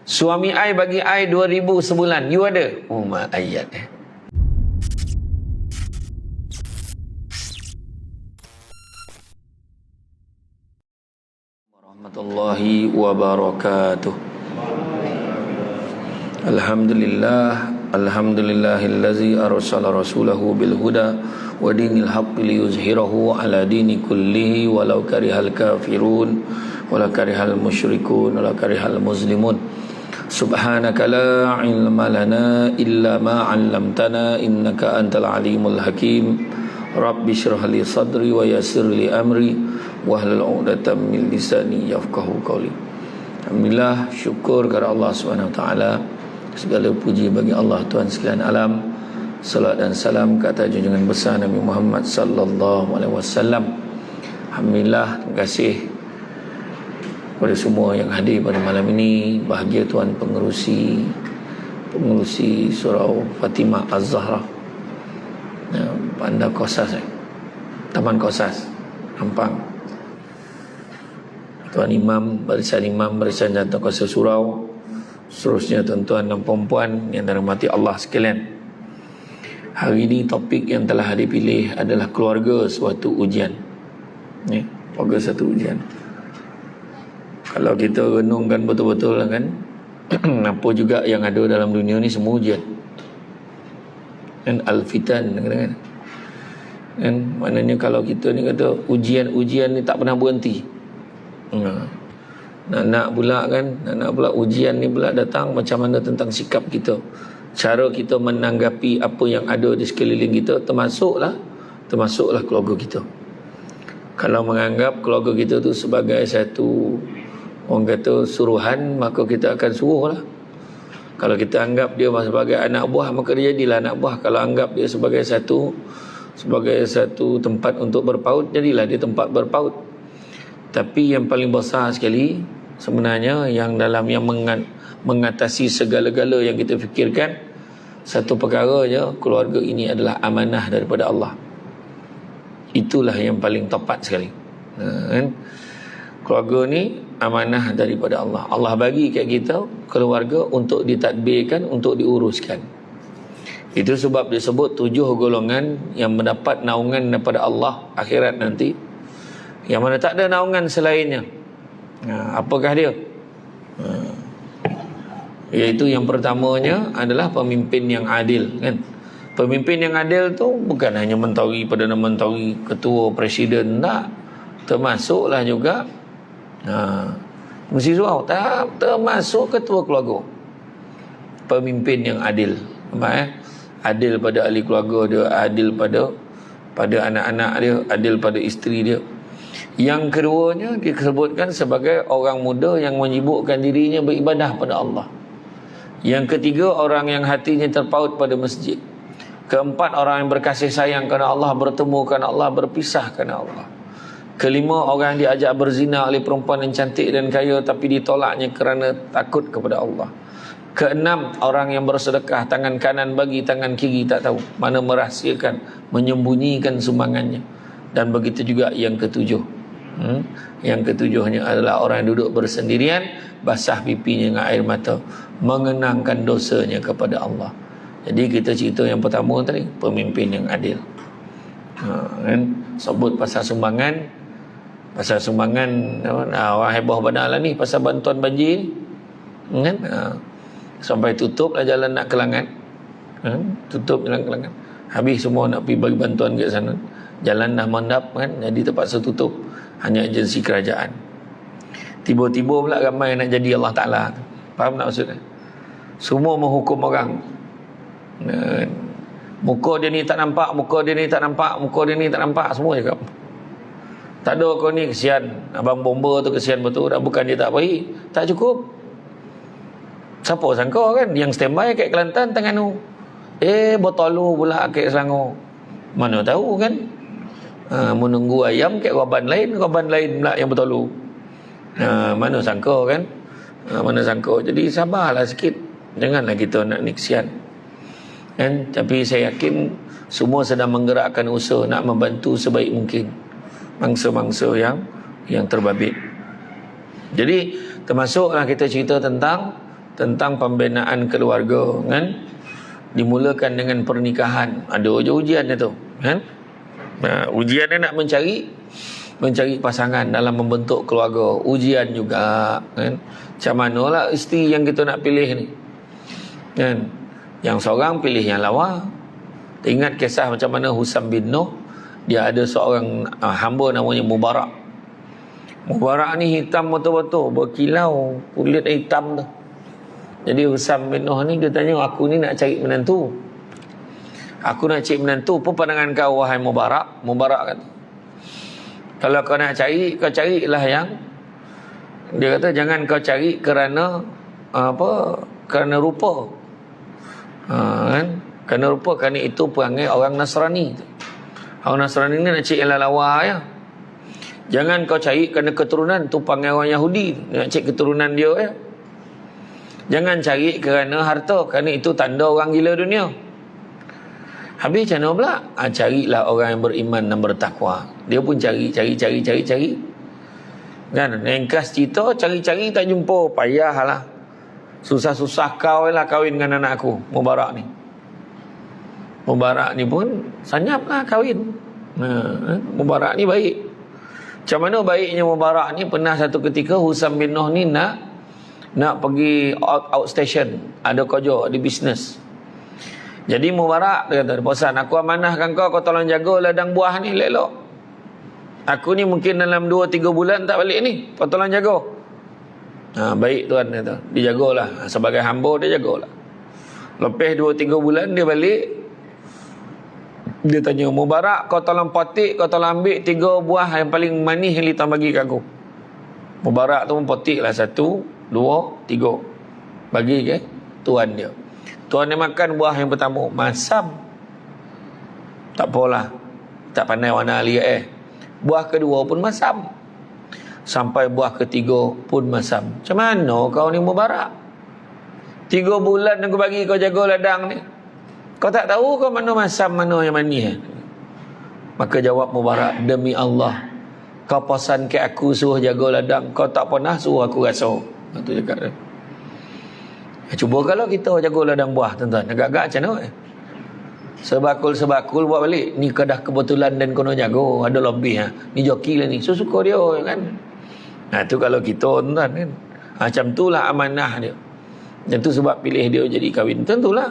Suami I bagi I 2,000 sebulan. You ada? Ayat. Warahmatullahi wabarakatuh. Alhamdulillahillazi arsala rasulahu bil huda wa dinil haqqi liyuzhirahu ala dini kullihi walau karihal kafirun walau karihal musyrikun walau karihal muslimun. Subhanaka la ilma lana illa ma 'allamtana innaka antal alimul hakim. Rabbi shrah li sadri wa yassir li amri wahlul 'uqdatam min lisani yafqahu qawli. Alhamdulillah, syukur kepada Allah Subhanahu wa taala. Segala puji bagi Allah Tuhan sekalian alam. Salat dan salam ke atas junjungan besar Nabi Muhammad sallallahu alaihi wasallam. Alhamdulillah, terima kasih kepada semua yang hadir pada malam ini. Bahagia tuan pengerusi surau Fatimah Az-Zahra, Bandar Kosas, Taman Kosas, Ampang. Tuan Imam, barisan jantan kuasa surau, seterusnya tuan-tuan dan puan-puan yang dirahmati Allah sekalian. Hari ini topik yang telah dipilih adalah keluarga suatu ujian. Keluarga satu ujian. Kalau kita renungkan betul-betul kan, apa juga yang ada dalam dunia ni semua ujian. Dan al-fitan kan. Dan maknanya kalau kita ni kata ujian ni tak pernah berhenti. Nak pula ujian ni pula datang, macam mana tentang sikap kita, cara kita menanggapi apa yang ada di sekeliling kita, termasuklah keluarga kita. Kalau menganggap keluarga kita tu sebagai satu, orang kata, suruhan, maka kita akan suruhlah. Kalau kita anggap dia sebagai anak buah, maka dia jadilah anak buah. Kalau anggap dia sebagai satu tempat untuk berpaut, jadilah dia tempat berpaut. Tapi yang paling besar sekali sebenarnya, yang dalam yang mengatasi segala-gala yang kita fikirkan, satu perkara je, keluarga ini adalah amanah daripada Allah. Itulah yang paling tepat sekali. Keluarga ni amanah daripada Allah. Allah bagi kat kita keluarga untuk ditadbirkan, untuk diuruskan. Itu sebab disebut 7 golongan yang mendapat naungan daripada Allah akhirat nanti, yang mana tak ada naungan selainnya. Apakah dia? Iaitu yang pertamanya adalah pemimpin yang adil, kan? Pemimpin yang adil tu bukan hanya menteri, Perdana Menteri, ketua, presiden, tak. Termasuklah juga mesti surau, tak, termasuk ketua keluarga. Pemimpin yang adil. Adil pada ahli keluarga dia, adil pada anak-anak dia, adil pada isteri dia. Yang keduanya disebutkan sebagai orang muda yang menyibukkan dirinya beribadah pada Allah. Yang ketiga, orang yang hatinya terpaut pada masjid. Keempat, orang yang berkasih sayang kerana Allah, bertemu kerana Allah, berpisah kerana Allah. Kelima, orang yang diajak berzina oleh perempuan yang cantik dan kaya tapi ditolaknya kerana takut kepada Allah. Keenam, orang yang bersedekah, tangan kanan bagi, tangan kiri tak tahu, mana merahsiakan, menyembunyikan sumbangannya. Dan begitu juga yang ketujuh. Yang ketujuhnya adalah orang yang duduk bersendirian, basah pipinya dengan air mata, mengenangkan dosanya kepada Allah. Jadi kita cerita yang pertama tadi, pemimpin yang adil. Sebut pasal sumbangan. Orang heboh benar lah ni pasal bantuan banjir kan? Sampai tutup lah jalan nak Kelangan. Tutup jalan Kelangan, habis semua nak pergi bagi bantuan kat sana, jalan dah mandap kan, jadi terpaksa tutup, hanya agensi kerajaan. Tiba-tiba pula ramai nak jadi Allah Ta'ala. Faham tak maksudnya? Semua menghukum orang. Muka dia ni tak nampak, muka dia ni tak nampak, muka dia ni tak nampak, semua cakap. Tak ada kau ni, kesian abang bomba tu, kesian betul. Dah bukan dia tak baik, tak cukup. Siapa sangka kan, yang standby kat Kelantan Terengganu, Botolu pula kat Selangor. Mana tahu kan, menunggu ayam kat korban lain pula yang Botolu. Mana sangka kan, mana sangka. Jadi sabarlah sikit, janganlah kita nak ni kesian kan. Tapi saya yakin semua sedang menggerakkan usaha nak membantu sebaik mungkin mangsa-mangsa yang terbabit. Jadi termasuklah kita cerita tentang tentang pembinaan keluarga, kan? Dimulakan dengan pernikahan. Ada je ujian dia tu, kan? Ujian dia nak mencari pasangan dalam membentuk keluarga. Ujian juga, kan? Macam manalah isteri yang kita nak pilih ni, kan? Yang seorang pilih yang lawa. Ingat kisah macam mana Husam bin Nuh, dia ada seorang hamba namanya Mubarak. Mubarak ni hitam betul-betul, berkilau, kulit hitam tu. Jadi Husam bin Nuh ni dia tanya, aku ni nak cari menantu. Aku nak cari menantu, apa pandangan kau wahai Mubarak? Mubarak kata, kalau kau nak cari, kau carilah yang, dia kata jangan kau cari kerana kerana rupa. Kan? Kerana rupa, kerana itu perangai orang Nasrani. Orang Nasrani ni nak cari yang lawa ya. Jangan kau cari kerana keturunan, tu panggil orang Yahudi, nak cari keturunan dia ya. Jangan cari kerana harta, kerana itu tanda orang gila dunia. Habis macam mana pula? Carilah orang yang beriman dan bertakwa. Dia pun cari. Kan? Ringkas cerita, cari tak jumpa, payahlah. Susah-susah kau lah kahwin dengan anak aku, Mubarak ni. Mubarak ni pun senyaplah kahwin. Mubarak ni baik. Macam mana baiknya Mubarak ni, pernah satu ketika Husam bin Nuh ni nak pergi outstation, ada kerja, ada bisnes. Jadi Mubarak dia kata, bosan, aku amanahkan kau tolong jaga ladang buah ni elok. Aku ni mungkin dalam 2-3 bulan tak balik ni, kau tolong jaga. Baik tuan kata, dia jagalah. Sebagai hamba dia jagalah. Lepas 2-3 bulan dia balik, dia tanya, Mubarak, kau tolong potik, kau tolong ambil 3 buah yang paling manis yang Litang bagi kat aku. Mubarak tu pun potik lah 1, 2, 3 bagi ke tuan dia. Tuan dia makan buah yang pertama, masam. Tak apalah, tak pandai warna ali Buah kedua pun masam. Sampai buah ketiga pun masam. Macam mana kau ni Mubarak? 3 bulan aku bagi kau jaga ladang ni, kau tak tahu kau mana masam, mana yang manis? Maka jawab Mubarak, demi Allah, kau pesan ke aku suruh jaga ladang, kau tak pernah suruh aku rasa. Itu cakap dia. Cuba kalau kita jaga ladang buah, tuan-tuan, agak-agak macam mana? Sebakul buat balik. Ni kedah kebetulan dan kena jaga, ada lebih ni joki lah ni, suka dia kan. Tu kalau kita, tuan-tuan, kan, macam itulah amanah dia. Dan tu sebab pilih dia jadi kahwin. Tentulah.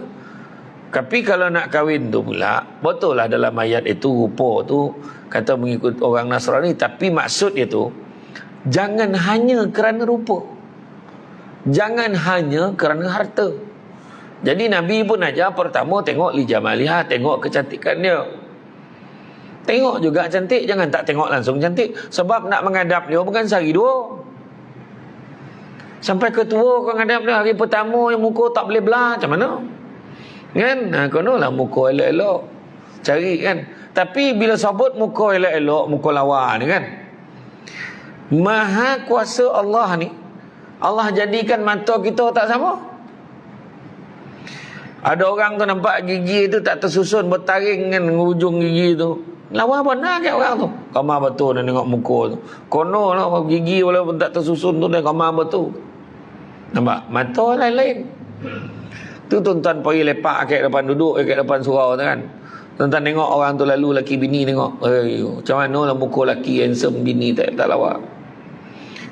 Tapi kalau nak kahwin tu pula, betul lah dalam ayat itu rupa tu kata mengikut orang Nasrani, tapi maksud dia tu jangan hanya kerana rupa, jangan hanya kerana harta. Jadi Nabi pun ajar pertama tengok li jamaliha, tengok kecantikan dia. Tengok juga cantik, jangan tak tengok langsung cantik. Sebab nak menghadap dia bukan sehari dua. Sampai ketua kau menghadap dia, hari pertama yang muka tak boleh belah, macam mana? Kan? Konolah muka elok-elok cari kan. Tapi bila sebut muka elok-elok, muka lawa ni kan, maha kuasa Allah ni, Allah jadikan mata kita tak sama. Ada orang tu nampak gigi tu tak tersusun, bertaring kan ujung gigi tu, lawa benar ke orang tu? Kamar betul nak tengok muka tu. Kono lah gigi walaupun tak tersusun tu, dia kamar betul. Nampak? Mata lain-lain. Tu tuan-tuan pergi lepak kat depan, duduk kat depan surau tu kan, tuan-tuan tengok orang tu lalu, laki bini tengok, macam mana lah muka laki handsome, bini tak lawa.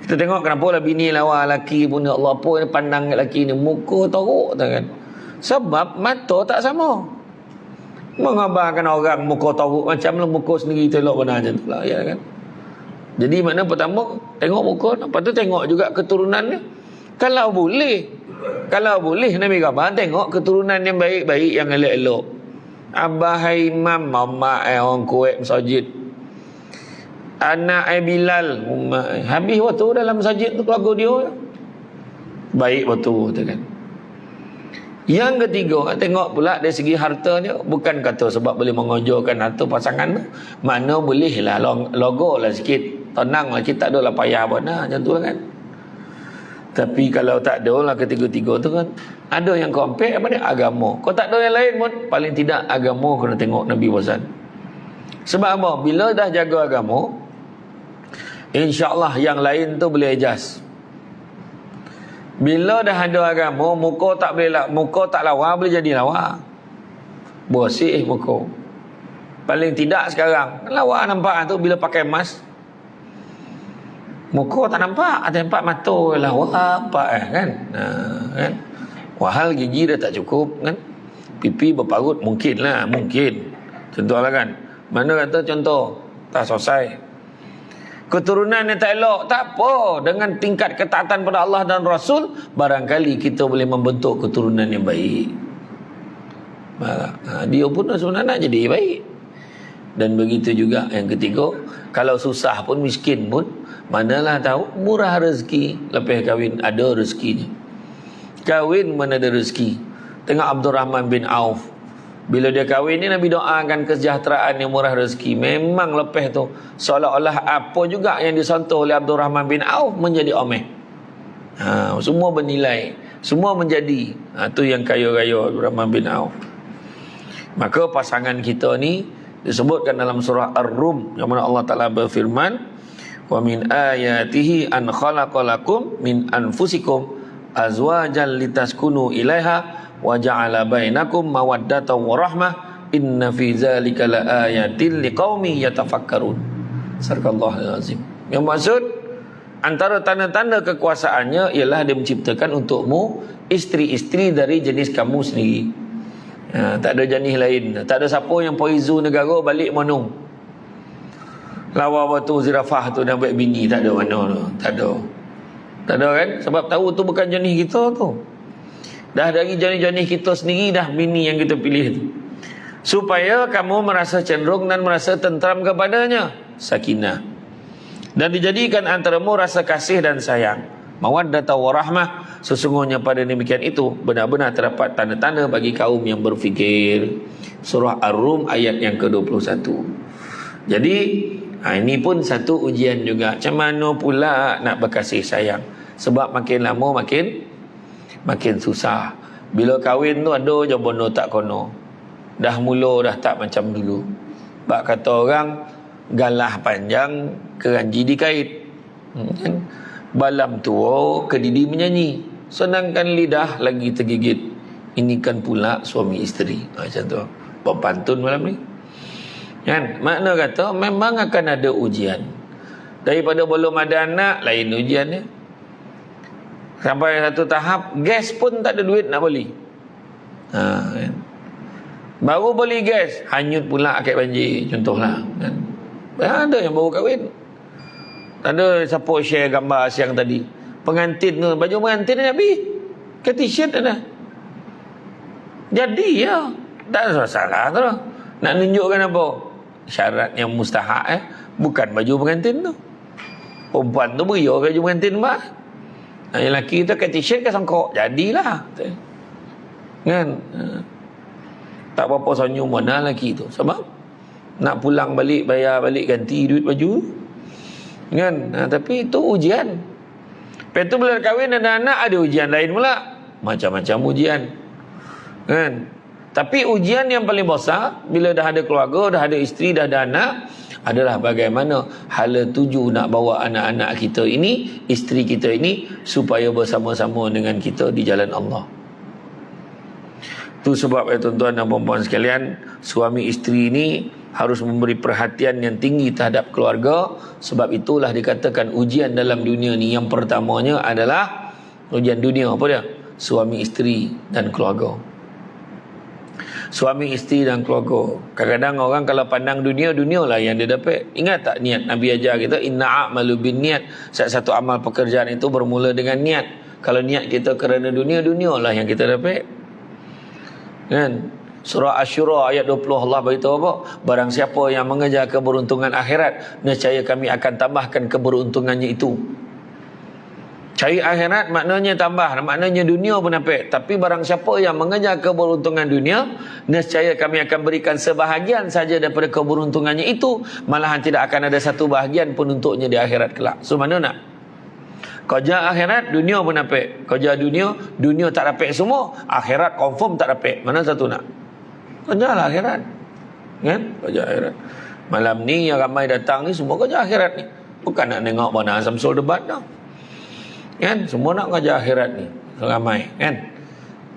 Kita tengok kenapa lah bini lawa, laki pun ya Allah apa ni pandang kat laki ni, muka teruk tu kan. Sebab mata tak sama. Mengabarkan orang muka teruk macam lah muka sendiri telok benar macam tu lah, ya kan. Jadi makna pertama tengok muka, lepas tu tengok juga keturunan dia. Kalau boleh Nabi kata tengok keturunan yang baik-baik, yang elok-elok. Abah Imam, mama orang Kuwait masjid, anak Bilal, habis waktu dalam masjid tu keluarga dia baik betul tu kan. Yang ketiga, tengok pula dari segi harta dia. Bukan kata sebab boleh mengonjolkan harta pasangan tu, mana boleh lah logo lah sikit, tenang lah, kita tak ada lah payah benar macam tu lah kan. Tapi kalau tak ada lah ketiga-tiga tu kan, ada yang compare apa dia? Agama. Kau tak ada yang lain pun, paling tidak agama kena tengok Nabi pesan. Sebab apa? Bila dah jaga agama, insya-Allah yang lain tu boleh adjust. Bila dah ada agama, muka tak lawa boleh jadi lawa. Bersih muka. Paling tidak sekarang lawa nampak tu bila pakai mask. Muka tak nampak, ada nampak mata lawa nampak kan. Kan. Wahal gigi dah tak cukup kan. Pipi berparut mungkin. Contohlah kan. Mana kata contoh tak selesai. Keturunan yang tak elok, tak apa. Dengan tingkat ketaatan pada Allah dan Rasul, barangkali kita boleh membentuk keturunan yang baik. Dia pun sebenarnya nak jadi baik. Dan begitu juga yang ketiga, kalau susah pun, miskin pun, manalah tahu murah rezeki. Lepas kahwin ada rezekinya. Kahwin mana ada rezeki. Tengok Abdul Rahman bin Auf, bila dia kahwin ni, Nabi doakan kesejahteraan yang murah rezeki. Memang lepas tu seolah-olah apa juga yang disentuh oleh Abdul Rahman bin Auf menjadi omeh. Semua bernilai, semua menjadi. Tu yang kaya-kaya Abdul Rahman bin Auf. Maka pasangan kita ni disebutkan dalam surah Ar-Rum, yang mana Allah Ta'ala berfirman, wa min ayatihi an khalaqalakum min anfusikum azwajan litaskunu ilaiha wa ja'ala bainakum mawaddatan wa rahmah inna fi zalika laayatin liqaumin yatafakkarun. Sadaqallahul azim. Yang maksud antara tanda-tanda kekuasaannya ialah dia menciptakan untukmu isteri-isteri dari jenis kamu sendiri. Tak ada jenis lain. Tak ada siapa yang poizu negara balik monong. Lawa batu zirafah tu dan buat bini, tak ada mana tu. Tak ada kan? Sebab tahu tu bukan jenis kita tu. Dah dari jenis-jenis kita sendiri dah bini yang kita pilih tu. Supaya kamu merasa cenderung dan merasa tentram kepadanya. Sakinah. Dan dijadikan antaramu rasa kasih dan sayang. Mawaddatan wa rahmah. Sesungguhnya pada demikian itu benar-benar terdapat tanda-tanda bagi kaum yang berfikir. Surah Ar-Rum ayat yang ke-21. Jadi ini pun satu ujian juga. Macam mana pula nak berkasih sayang? Sebab makin lama makin susah. Bila kahwin tu ada je bono tak kono. Dah mula dah tak macam dulu. Bak kata orang, galah panjang keranji dikait. Balam tua kedidi menyanyi. Senangkan lidah lagi tergigit. Ini kan pula suami isteri. Macam tu. Berpantun malam ni. Kan? Makna kata memang akan ada ujian. Daripada belum ada anak, lain ujiannya. Sampai satu tahap gas pun tak ada duit nak beli. Kan? Baru beli gas, hanyut pula akik banjir. Contohlah kan? Ada yang baru kahwin, ada siapa share gambar siang tadi, pengantin tu, baju pengantin dah habis, ke t-shirt dah. Jadi ya, tak ada masalah tu. Nak tunjukkan apa? Syarat yang mustahak bukan baju pengantin tu. Perempuan tu beri baju pengantin mak. Yang lelaki tu ke t-shirt ke songkok. Jadilah. Kan? Tak apa-apa senyum mana lelaki tu. Sebab nak pulang balik, bayar balik, ganti duit baju. Kan? Tapi itu ujian. Lepas tu bila kahwin ada anak, ada ujian lain pula. Macam-macam ujian. Kan? Tapi ujian yang paling besar bila dah ada keluarga, dah ada isteri, dah ada anak, adalah bagaimana hala tuju nak bawa anak-anak kita ini, isteri kita ini, supaya bersama-sama dengan kita di jalan Allah. Itu sebab tuan-tuan dan puan-puan sekalian, suami isteri ini harus memberi perhatian yang tinggi terhadap keluarga. Sebab itulah dikatakan ujian dalam dunia ni yang pertamanya adalah ujian dunia. Apa dia? Suami isteri dan keluarga. Suami isteri dan keluarga. Kadang-kadang orang kalau pandang dunia, dunia lah yang dia dapat. Ingat tak niat Nabi ajar kita, inna a'malu bin niat. Satu amal pekerjaan itu bermula dengan niat. Kalau niat kita kerana dunia, dunia lah yang kita dapat. Kan? Surah Asy-Syura ayat 20 Allah beritahu apa? Barang siapa yang mengejar keberuntungan akhirat, nescaya kami akan tambahkan keberuntungannya itu. Cari akhirat maknanya tambah, maknanya dunia pun dapat. Tapi barang siapa yang mengejar keberuntungan dunia, nescaya kami akan berikan sebahagian saja daripada keberuntungannya itu, malahan tidak akan ada satu bahagian pun untuknya di akhirat kelak. So mana nak? Kerja akhirat, dunia pun dapat. Kerja dunia, dunia tak dapat semua, akhirat confirm tak dapat. Mana satu nak? Kerja lah akhirat. Kan? Kerja akhirat. Malam ni yang ramai datang ni semua kerja akhirat ni. Bukan nak tengok mana Samsul debat dah. Kan? Semua nak ngajar akhirat ni. Ramai. Kan?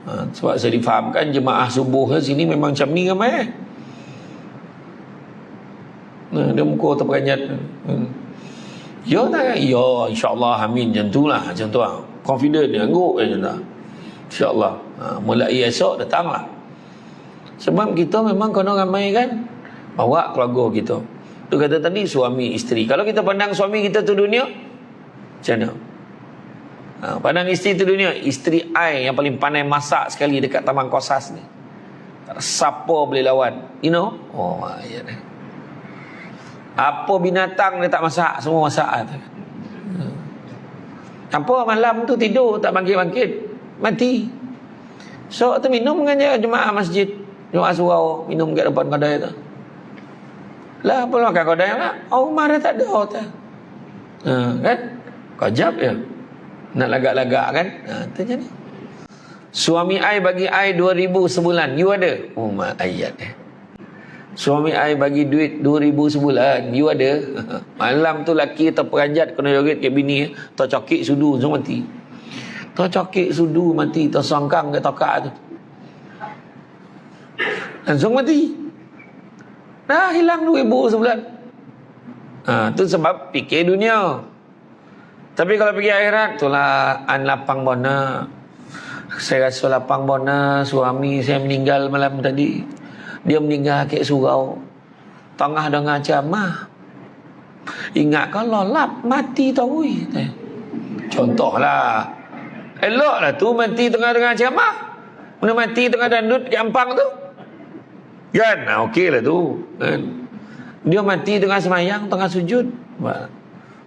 Sebab saya difahamkan jemaah subuh sini memang macam ni ramai. Dia muka terperanjat. Ya tak? Ya, insyaAllah, amin. Macam tu lah. Macam tu lah. Confident dia angguk macam tu. InsyaAllah. Mulai esok datanglah. Sebab kita memang kena ramai kan. Bawa keluarga kita. Tu kata tadi suami isteri. Kalau kita pandang suami kita tu dunia, macam mana? Pandang isteri tu dunia. Isteri I yang paling pandai masak sekali dekat Taman Kosas ni. Siapa boleh lawan? You know? Oh, ya dah. Apa binatang dia tak masak, semua masak. Apa malam tu tidur tak bangkit-bangkit, mati. So tu minum dengan jemaah masjid, jemaah surau, minum kat depan kedai tu. Lah apa makan kedai lah? Rumah dia tak ada tu. Kan? Kajab ya. Nak lagak-lagak kan? Tu je ni. Suami I bagi I 2,000 sebulan. You ada? Oh mak ayat Suami I bagi duit 2,000 sebulan. You ada? Malam tu laki terperanjat kena joget kat bini, tercokik sudu langsung mati. Tercokik sudu mati, tersongkang kat tokak tu. Langsung mati. Dah hilang 2,000 sebulan. Tu sebab fikir dunia. Tapi kalau pergi akhirat, itulah an lapang bona. Saya rasa lapang bona suami saya meninggal malam tadi. Dia meninggal kat surau. Tengah dengan ceramah. Ingat kalau lap mati tau. Contohlah. Eloklah tu mati tengah dengan ceramah. Mana mati tengah dandut kat Ampang tu. Kan? Okey lah tu. Dia mati tengah semayang, tengah sujud.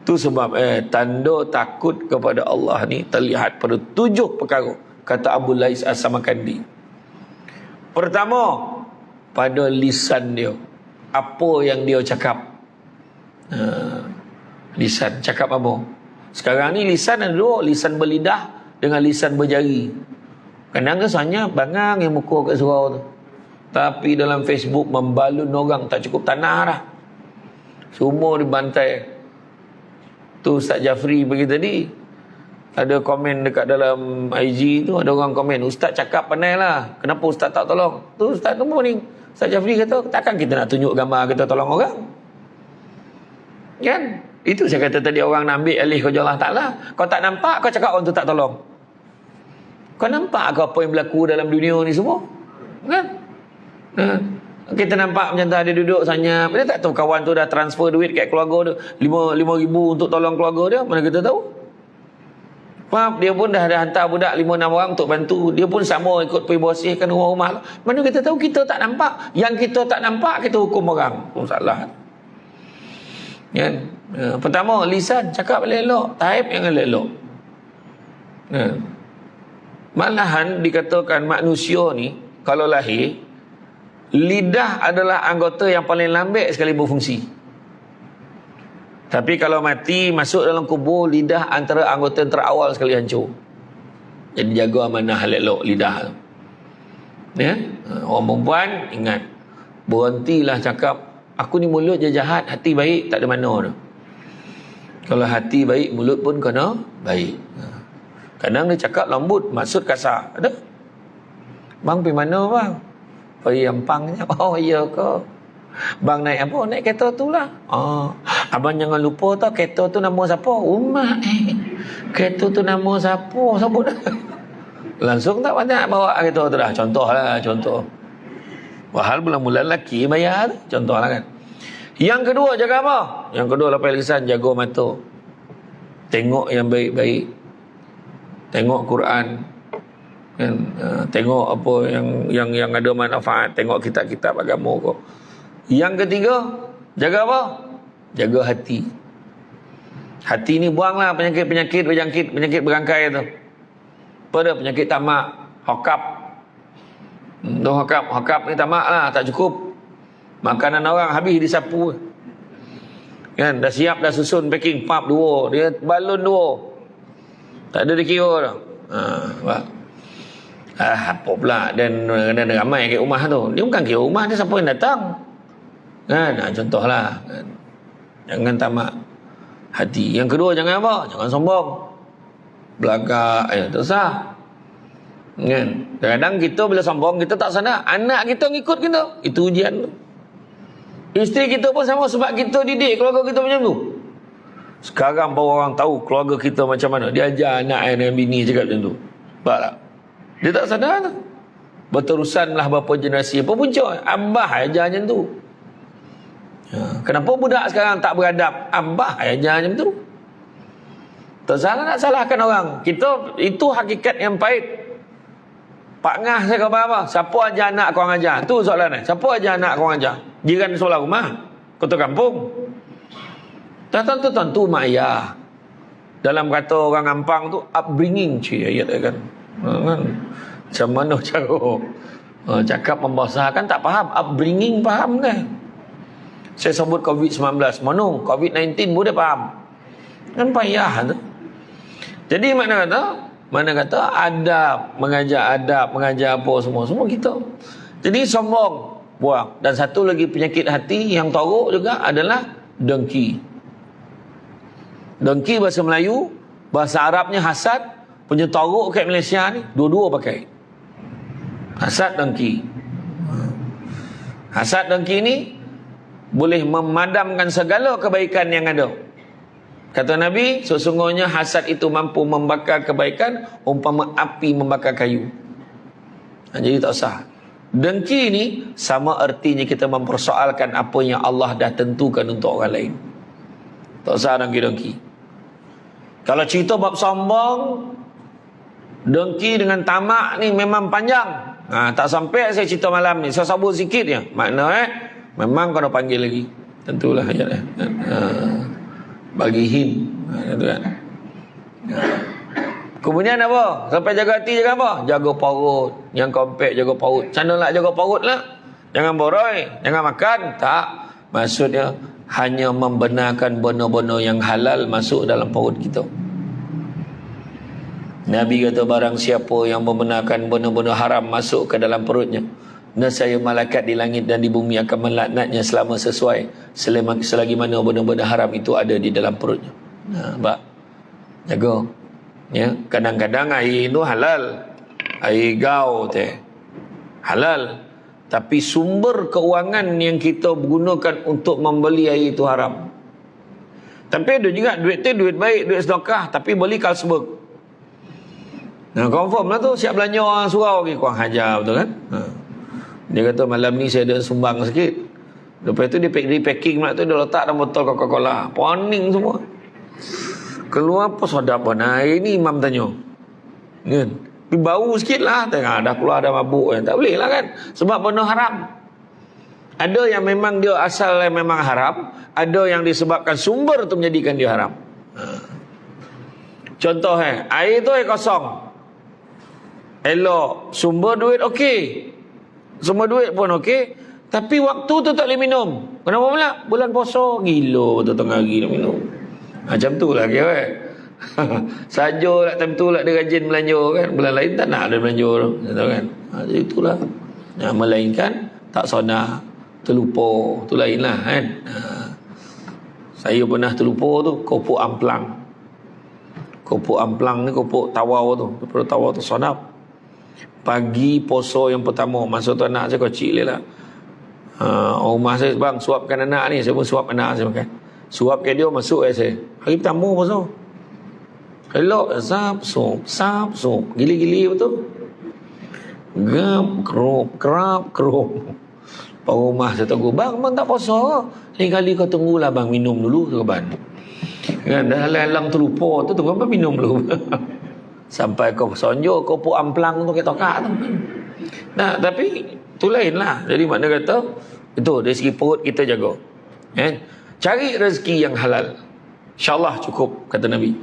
Tu sebab tanda takut kepada Allah ni terlihat pada 7 perkara. Kata Abu Lais As-Samarkandi. Pertama, pada lisan dia. Apa yang dia cakap. Lisan. Cakap apa? Sekarang ni lisan ada 2. Lisan berlidah dengan lisan berjari. Kadang kesannya bangang yang muka kat surau tu. Tapi dalam Facebook membalun orang tak cukup tanah dah. Semua dibantai. Tu Ustaz Jafri pergi tadi. Ada komen dekat dalam IG tu. Ada orang komen, Ustaz cakap pandai lah. Kenapa Ustaz tak tolong? Tu Ustaz tu pun ni. Ustaz Jafri kata, takkan kita nak tunjuk gambar kita tolong orang? Kan? Itu saya kata tadi, orang nak ambil alih kerja Allah Ta'ala. Kau tak nampak, kau cakap orang tu tak tolong. Kau nampak ke apa yang berlaku dalam dunia ni semua? Kan? Kita nampak macam tu ada duduk senyap. Dia tak tahu kawan tu dah transfer duit kat keluarga dia 5,000 untuk tolong keluarga dia. Mana kita tahu? Faham? Dia pun dah hantar budak 5-6 orang untuk bantu. Dia pun sama ikut pergi bersihkan rumah-rumah. Mana kita tahu? Kita tak nampak. Yang kita tak nampak, kita hukum orang. Salah. Kan? Pertama, lisan. Cakap elok. Taib yang elok. Malahan dikatakan manusia ni, kalau lahir, lidah adalah anggota yang paling lembek sekali berfungsi. Tapi kalau mati, masuk dalam kubur, lidah antara anggota yang terawal sekali hancur. Jadi jaga amanah elok lidah. Ya? Orang perempuan, ingat. Berhentilah cakap, aku ni mulut je jahat, hati baik, tak ada mana dah. Kalau hati baik, mulut pun kena baik. Kadang dia cakap lembut, maksud kasar. Ada? Bang pergi mana bang? Pergi Ampang. Oh iya ke? Bang naik apa? Naik kereta tu lah. Abang jangan lupa tau, kereta tu nama siapa? Umar. Kereta tu nama siapa? Sebut dah. Langsung tak banyak bawa kereta tu dah. Contoh lah, contoh. Wahal bulan-bulan lelaki bayar tu. Contoh lah kan. Yang kedua, jaga apa? Yang kedua, lapar lisan, jaga mata. Tengok yang baik-baik. Tengok Quran. Kan? Tengok apa yang ada manfaat. Tengok kitab-kitab agama kau. Yang ketiga, jaga apa? Jaga hati. Hati ni buanglah penyakit berangkai tu. Apa dia? Penyakit tamak, hokap. Hokap ni tamak lah, tak cukup. Makanan orang habis disapu. Kan, dah siap, dah susun packing, pap 2, dia balon 2. Tak ada dikira dah. Apa pula dan ramai kat rumah tu. Dia bukan kira rumah dia, siapa yang datang. Kan? Contohlah kan? Jangan tamak hati. Yang kedua, jangan apa? Jangan sombong. belagak, tak sah. Kan? Kadang-kadang kita bila sombong, kita tak sadar anak kita ngikut kita. Itu ujian tu. Isteri kita pun sama, sebab kita didik keluarga kita macam tu. Sekarang baru orang tahu keluarga kita macam mana. Dia ajar anak dan bini cakap macam tu. Nampak tak? Dia tak sadar tu. Berterusanlah berapa generasi. Apa punca? Abah ajar macam tu. Kenapa budak sekarang tak beradab? Abah ajar macam tu. Tak salah nak salahkan orang. Kita, itu hakikat yang pahit. Pak Ngah saya kata apa? Siapa ajar anak korang ajar? Tu soalan ni. Siapa ajar anak korang ajar? Jiran sebelah rumah? Kota kampung? Tentu mak ayah. Dalam kata orang Ampang tu, upbringing ayat kan. Macam mana cara cakap membahasahkan tak faham. Upbringing faham kan? Saya sebut COVID-19. Mana? COVID-19 pun dia faham. Kan payah tu. Jadi mana kata adab, mengajar apa semua kita. Jadi sombong buang. Dan satu lagi penyakit hati yang teruk juga adalah dengki. Dengki bahasa Melayu, bahasa Arabnya hasad, punya teruk kat Malaysia ni dua-dua pakai. Hasad, dengki. Hasad, dengki ni boleh memadamkan segala kebaikan yang ada. Kata Nabi, sesungguhnya hasad itu mampu membakar kebaikan umpama api membakar kayu. Jadi tak sah. Dengki ni sama artinya kita mempersoalkan apa yang Allah dah tentukan untuk orang lain. Tak sah dengki-dengki. Kalau cerita bab sombong, dengki dengan tamak ni memang panjang. Tak sampai saya cerita malam ni. Saya sabut sikit je. Makna memang kena panggil lagi. Tentulah ayat bagi him tu kan. Kemudian apa? Sampai jaga hati, jaga apa? Jaga parut. Yang kompak jaga parut. Macam mana nak jaga parut lah? Jangan boroi, jangan makan. Tak. Maksudnya hanya membenarkan benda-benda yang halal masuk dalam parut kita. Nabi kata barang siapa yang membenarkan benda-benda haram masuk ke dalam perutnya, nescaya malaikat di langit dan di bumi akan melaknatnya selama sesuai selagi mana benda-benda haram itu ada di dalam perutnya. Nampak? Jaga. Ya, kadang-kadang air itu halal. Air gau teh. Halal. Tapi sumber keuangan yang kita gunakan untuk membeli air itu haram. Tapi ada juga duit tu duit baik, duit sedekah, tapi beli Carlsberg. Confirm lah tu, siap belanja surau lagi kurang hajar betul kan? Dia kata malam ni saya ada sumbang sikit. Lepas tu dia packing pula tu, dia letak dalam botol Coca-Cola. Poning semua. Keluar apa sedap mana air ni, Imam tanya. Kan? Tapi bau sikit lah. Tengah dah keluar dah mabuk. Tak boleh lah kan. Sebab benda haram. Ada yang memang dia asal yang memang haram. Ada yang disebabkan sumber tu menjadikan dia haram. Contoh air tu air kosong. Elok. Sumber duit okey. Semua duit pun okey. Tapi waktu tu tak boleh minum. Kenapa pula? Bulan puasa. Gila betul tengah hari nak minum. Macam tu lah kira saja lah time tu lah dia rajin belanja kan. Bulan lain tak nak dia belanja tu kan. Jadi itulah. Melainkan tak sadar, terlupa. Tu lain lah kan. Saya pernah terlupa tu kopuk amplang. Kopuk amplang ni kopuk tawau tu. Daripada tawau tu sadap. Pagi poso yang pertama, masa tu anak saya kecil lah. Rumah saya, bang suapkan anak ni. Saya pun suap anak saya makan. Suapkan dia masuk saya. Hari pertama poso. Elok sap sup. Gili-gili betul. Gap kerap. Pak rumah saya tunggu, bang tak puasa. Lain kali kau tunggulah bang, minum dulu tu bang. Kan dah halang terlupa tu tunggu bang minum dulu. Sampai kau sonjok kau puk amplang tu kita tokak tu. Nah, tapi tu lain lah. Jadi makna kata itu dari segi perut kita jaga. Cari rezeki yang halal. InsyaAllah cukup, kata Nabi.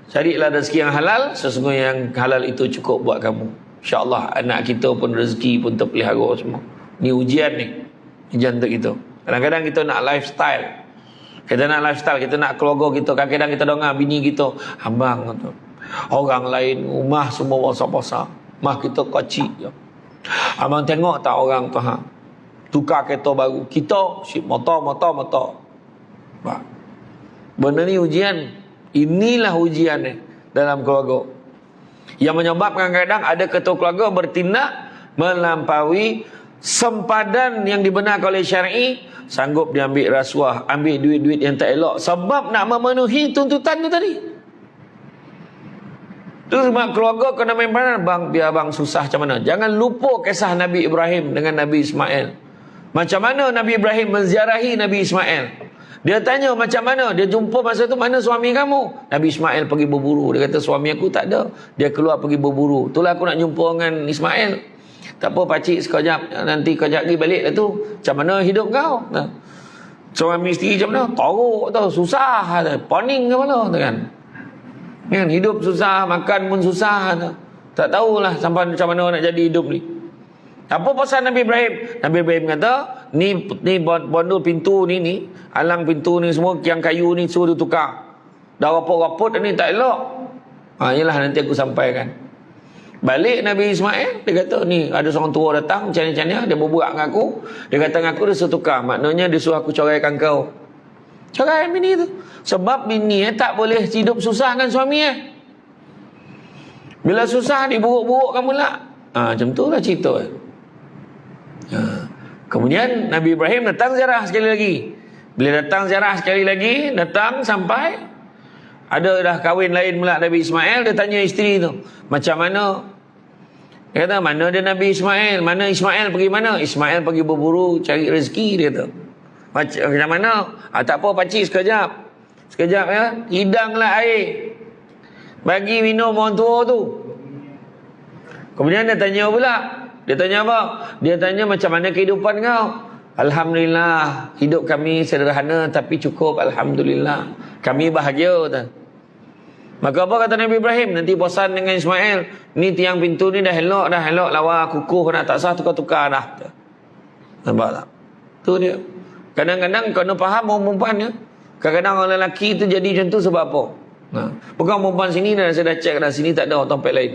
Carilah rezeki yang halal, sesungguhnya yang halal itu cukup buat kamu. InsyaAllah anak kita pun rezeki pun terpelihara semua. Ni ujian ni. Ujian untuk kita. Kadang-kadang kita nak lifestyle. Kita nak lifestyle, kita nak keluarga kita. Kadang-kadang kita dengar bini kita, abang tu. Orang lain rumah semua puasa-puasa. Mah kita kecil je. Abang tengok tak orang tu tukar kereta baru. Kita motor. Benda ni ujian. Inilah ujian ni. dalam keluarga. Yang menyebabkan kadang ada ketua keluarga bertindak melampaui sempadan yang dibenarkan oleh syar'i, sanggup diambil rasuah, ambil duit-duit yang tak elok sebab nak memenuhi tuntutan tu tadi. Tu sebab keluarga kena main peranan. Bang, biar bang susah macam mana. Jangan lupa kisah Nabi Ibrahim dengan Nabi Ismail. Macam mana Nabi Ibrahim menziarahi Nabi Ismail. Dia tanya macam mana. Dia jumpa masa tu, mana suami kamu? Nabi Ismail pergi berburu. Dia kata suami aku tak ada. Dia keluar pergi berburu. Itulah aku nak jumpa dengan Ismail. Tak apa pakcik sekejap. Nanti kejap lagi balik lah tu. Macam mana hidup kau? Suami isteri macam mana? Teruk tau. Susah. Poning ke mana? Kan? Kan, hidup susah, makan pun susah. Tak tahulah sampai macam mana nak jadi hidup ni. Apa pasal Nabi Ibrahim? Nabi Ibrahim kata, ni bondol pintu ni, alang pintu ni semua, yang kayu ni suruh tukar. Dah raput-raput ni tak elok. Yelah nanti aku sampaikan. Balik Nabi Ismail, dia kata, ni ada seorang tua datang, macam-macam dia berbuat dengan aku. Dia kata dengan aku, dia suruh tukar. Maknanya dia suruh aku coraikan kau. Cerai bini tu. Sebab bini tak boleh hidup susah dengan suami. Bila susah diburuk-burukkan pula. Macam tu lah cerita. Kemudian Nabi Ibrahim datang ziarah sekali lagi. Bila datang ziarah sekali lagi, datang sampai ada dah kahwin lain pula Nabi Ismail. Dia tanya isteri tu, macam mana? Dia kata, mana dia Nabi Ismail? Mana Ismail pergi mana? Ismail pergi berburu cari rezeki, dia tu. Macam mana? Tak apa pakcik, sekejap ya, hidanglah air, bagi minum orang tua tu. Kemudian dia tanya pula. Dia tanya apa? Dia tanya macam mana kehidupan kau? Alhamdulillah, hidup kami sederhana tapi cukup, alhamdulillah. Kami bahagia. Maka apa kata Nabi Ibrahim? Nanti bosan dengan Ismail. Ni tiang pintu ni dah elok lawa kukuh nak tak sah, tukar-tukar dah. Nampak tak? Tu dia. Kadang-kadang kena faham orang perempuan ya. Kadang-kadang orang lelaki tu jadi macam tu sebab apa? Bukan perempuan sini dan saya dah cek dah sini tak ada orang tempat lain.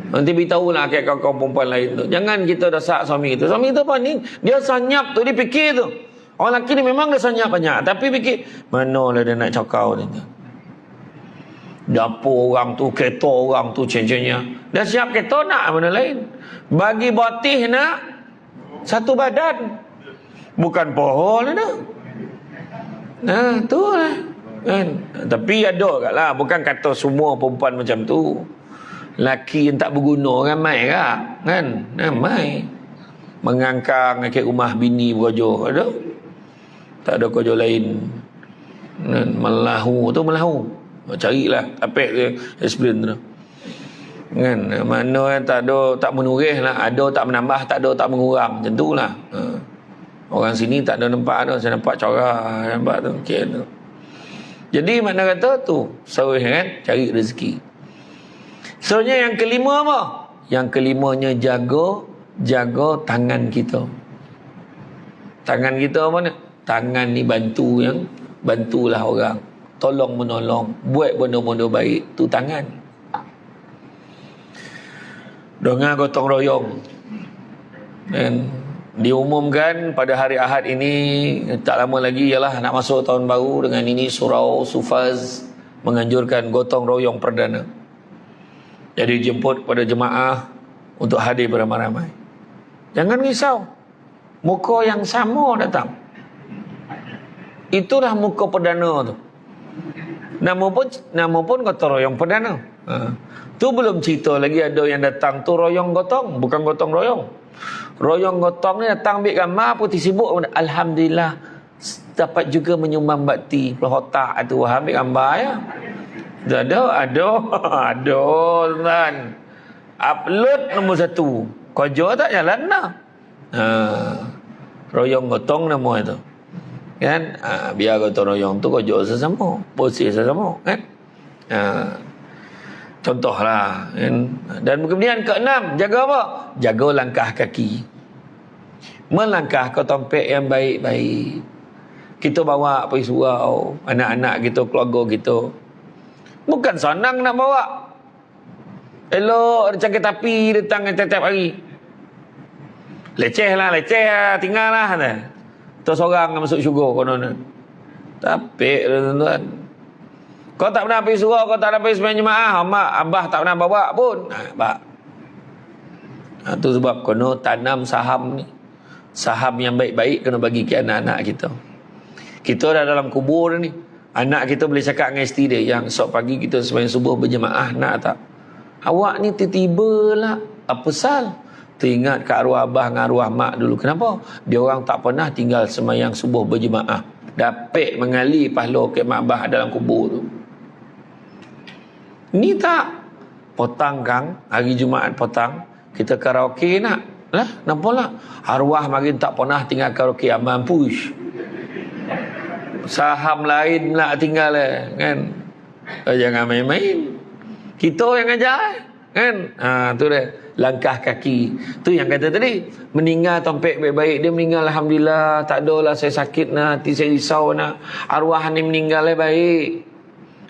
Nanti beritahu lah kat kawan-kawan perempuan lain tu. Jangan kita dah sak suami kita. Suami kita apa ni? Dia senyap tu, dia fikir tu. Orang lelaki ni memang dia senyap banyak. Tapi fikir, manalah dia nak cakau ni tu. Dapur orang tu, kereta orang tu, cincanya. Dah siap kereta nak mana lain. Bagi batih nak satu badan. Bukan pohon dah. Tu lah. Kan? Tapi ada kat lah. Bukan kata semua perempuan macam tu. Laki yang tak berguna ramai kak. Kan? Ramai. Mengangkang ke rumah bini berkojo. Ada? Tak ada kojo lain. Melahu tu melahu. Carilah. Apek dia explain tu. Kan? Mana tak ada tak menurih lah. Ada tak menambah, tak ada tak mengurang. Macam tu lah. Orang sini tak ada nampak tu. Saya nampak cara. Nampak tu. Okay, tu. Jadi makna kata tu. Sarih kan. Cari rezeki. Sebenarnya yang kelima apa? Yang kelimanya jaga tangan kita. Tangan kita apa ni? Tangan ni bantulah orang. Tolong menolong. Buat benda-benda baik. Tu tangan. Dengan gotong royong. Dan diumumkan pada hari Ahad ini, tak lama lagi ialah nak masuk tahun baru. Dengan ini surau Sufaz menganjurkan gotong royong perdana. Jadi jemput kepada jemaah untuk hadir beramai-ramai. Jangan risau. Muka yang sama datang. Itulah muka perdana tu. Nama pun gotong royong perdana. Tu belum cerita lagi ada yang datang tu royong gotong. Bukan gotong royong. Royong gotong ni datang ambil gambar putih sibuk. Alhamdulillah. Dapat juga menyumbang bakti. Pelotak tu ambil gambar ya. Ada kan. Upload nombor 1. Kerja tak jalan dah. Royong gotong nama itu. Kan? Biar gotong royong tu kerja sesama, posisi sesama, kan? Contohlah, kan? Dan kemudian keenam, jaga apa? Jaga langkah kaki. Melangkah ke tempat yang baik-baik. Kita bawa pergi surau, anak-anak kita, keluarga kita. Bukan senang nak bawa. Elok ada cangkir tapi datang tiap-tiap hari. Leceh lah, tinggal lah. Tu seorang yang masuk syurga konon. Tapi tuan-tuan. Kau tak pernah pergi surau, kau tak pernah pergi sembahyang jemaah, mak, abah tak pernah bawa pun. Itu sebab kena tanam saham ni. Saham yang baik-baik kena bagi ke anak-anak kita. Kita dah dalam kubur ni. Anak kita boleh cakap dengan isteri dia, yang esok pagi kita sembahyang subuh berjemaah, nak tak? Awak ni tiba-tiba lah. Apa sal? Teringat kat arwah abah dengan arwah mak dulu. Kenapa? Dia orang tak pernah tinggal sembahyang subuh berjemaah. Dapat mengalir pahala ke mak abah dalam kubur tu. Ni tak. Petang kang, hari Jumaat petang, kita karaoke nak. Lah, nampak lah. Arwah makin tak pernah tinggal karaoke, mampus. Saham lain nak tinggal kan. Jangan main-main. Kita yang ajar kan. Tu dia langkah kaki. Tu yang kata tadi, meninggal tompek baik-baik, dia meninggal alhamdulillah, tak adalah saya sakit nak, hati saya risau nak. Arwah ni meninggal baik.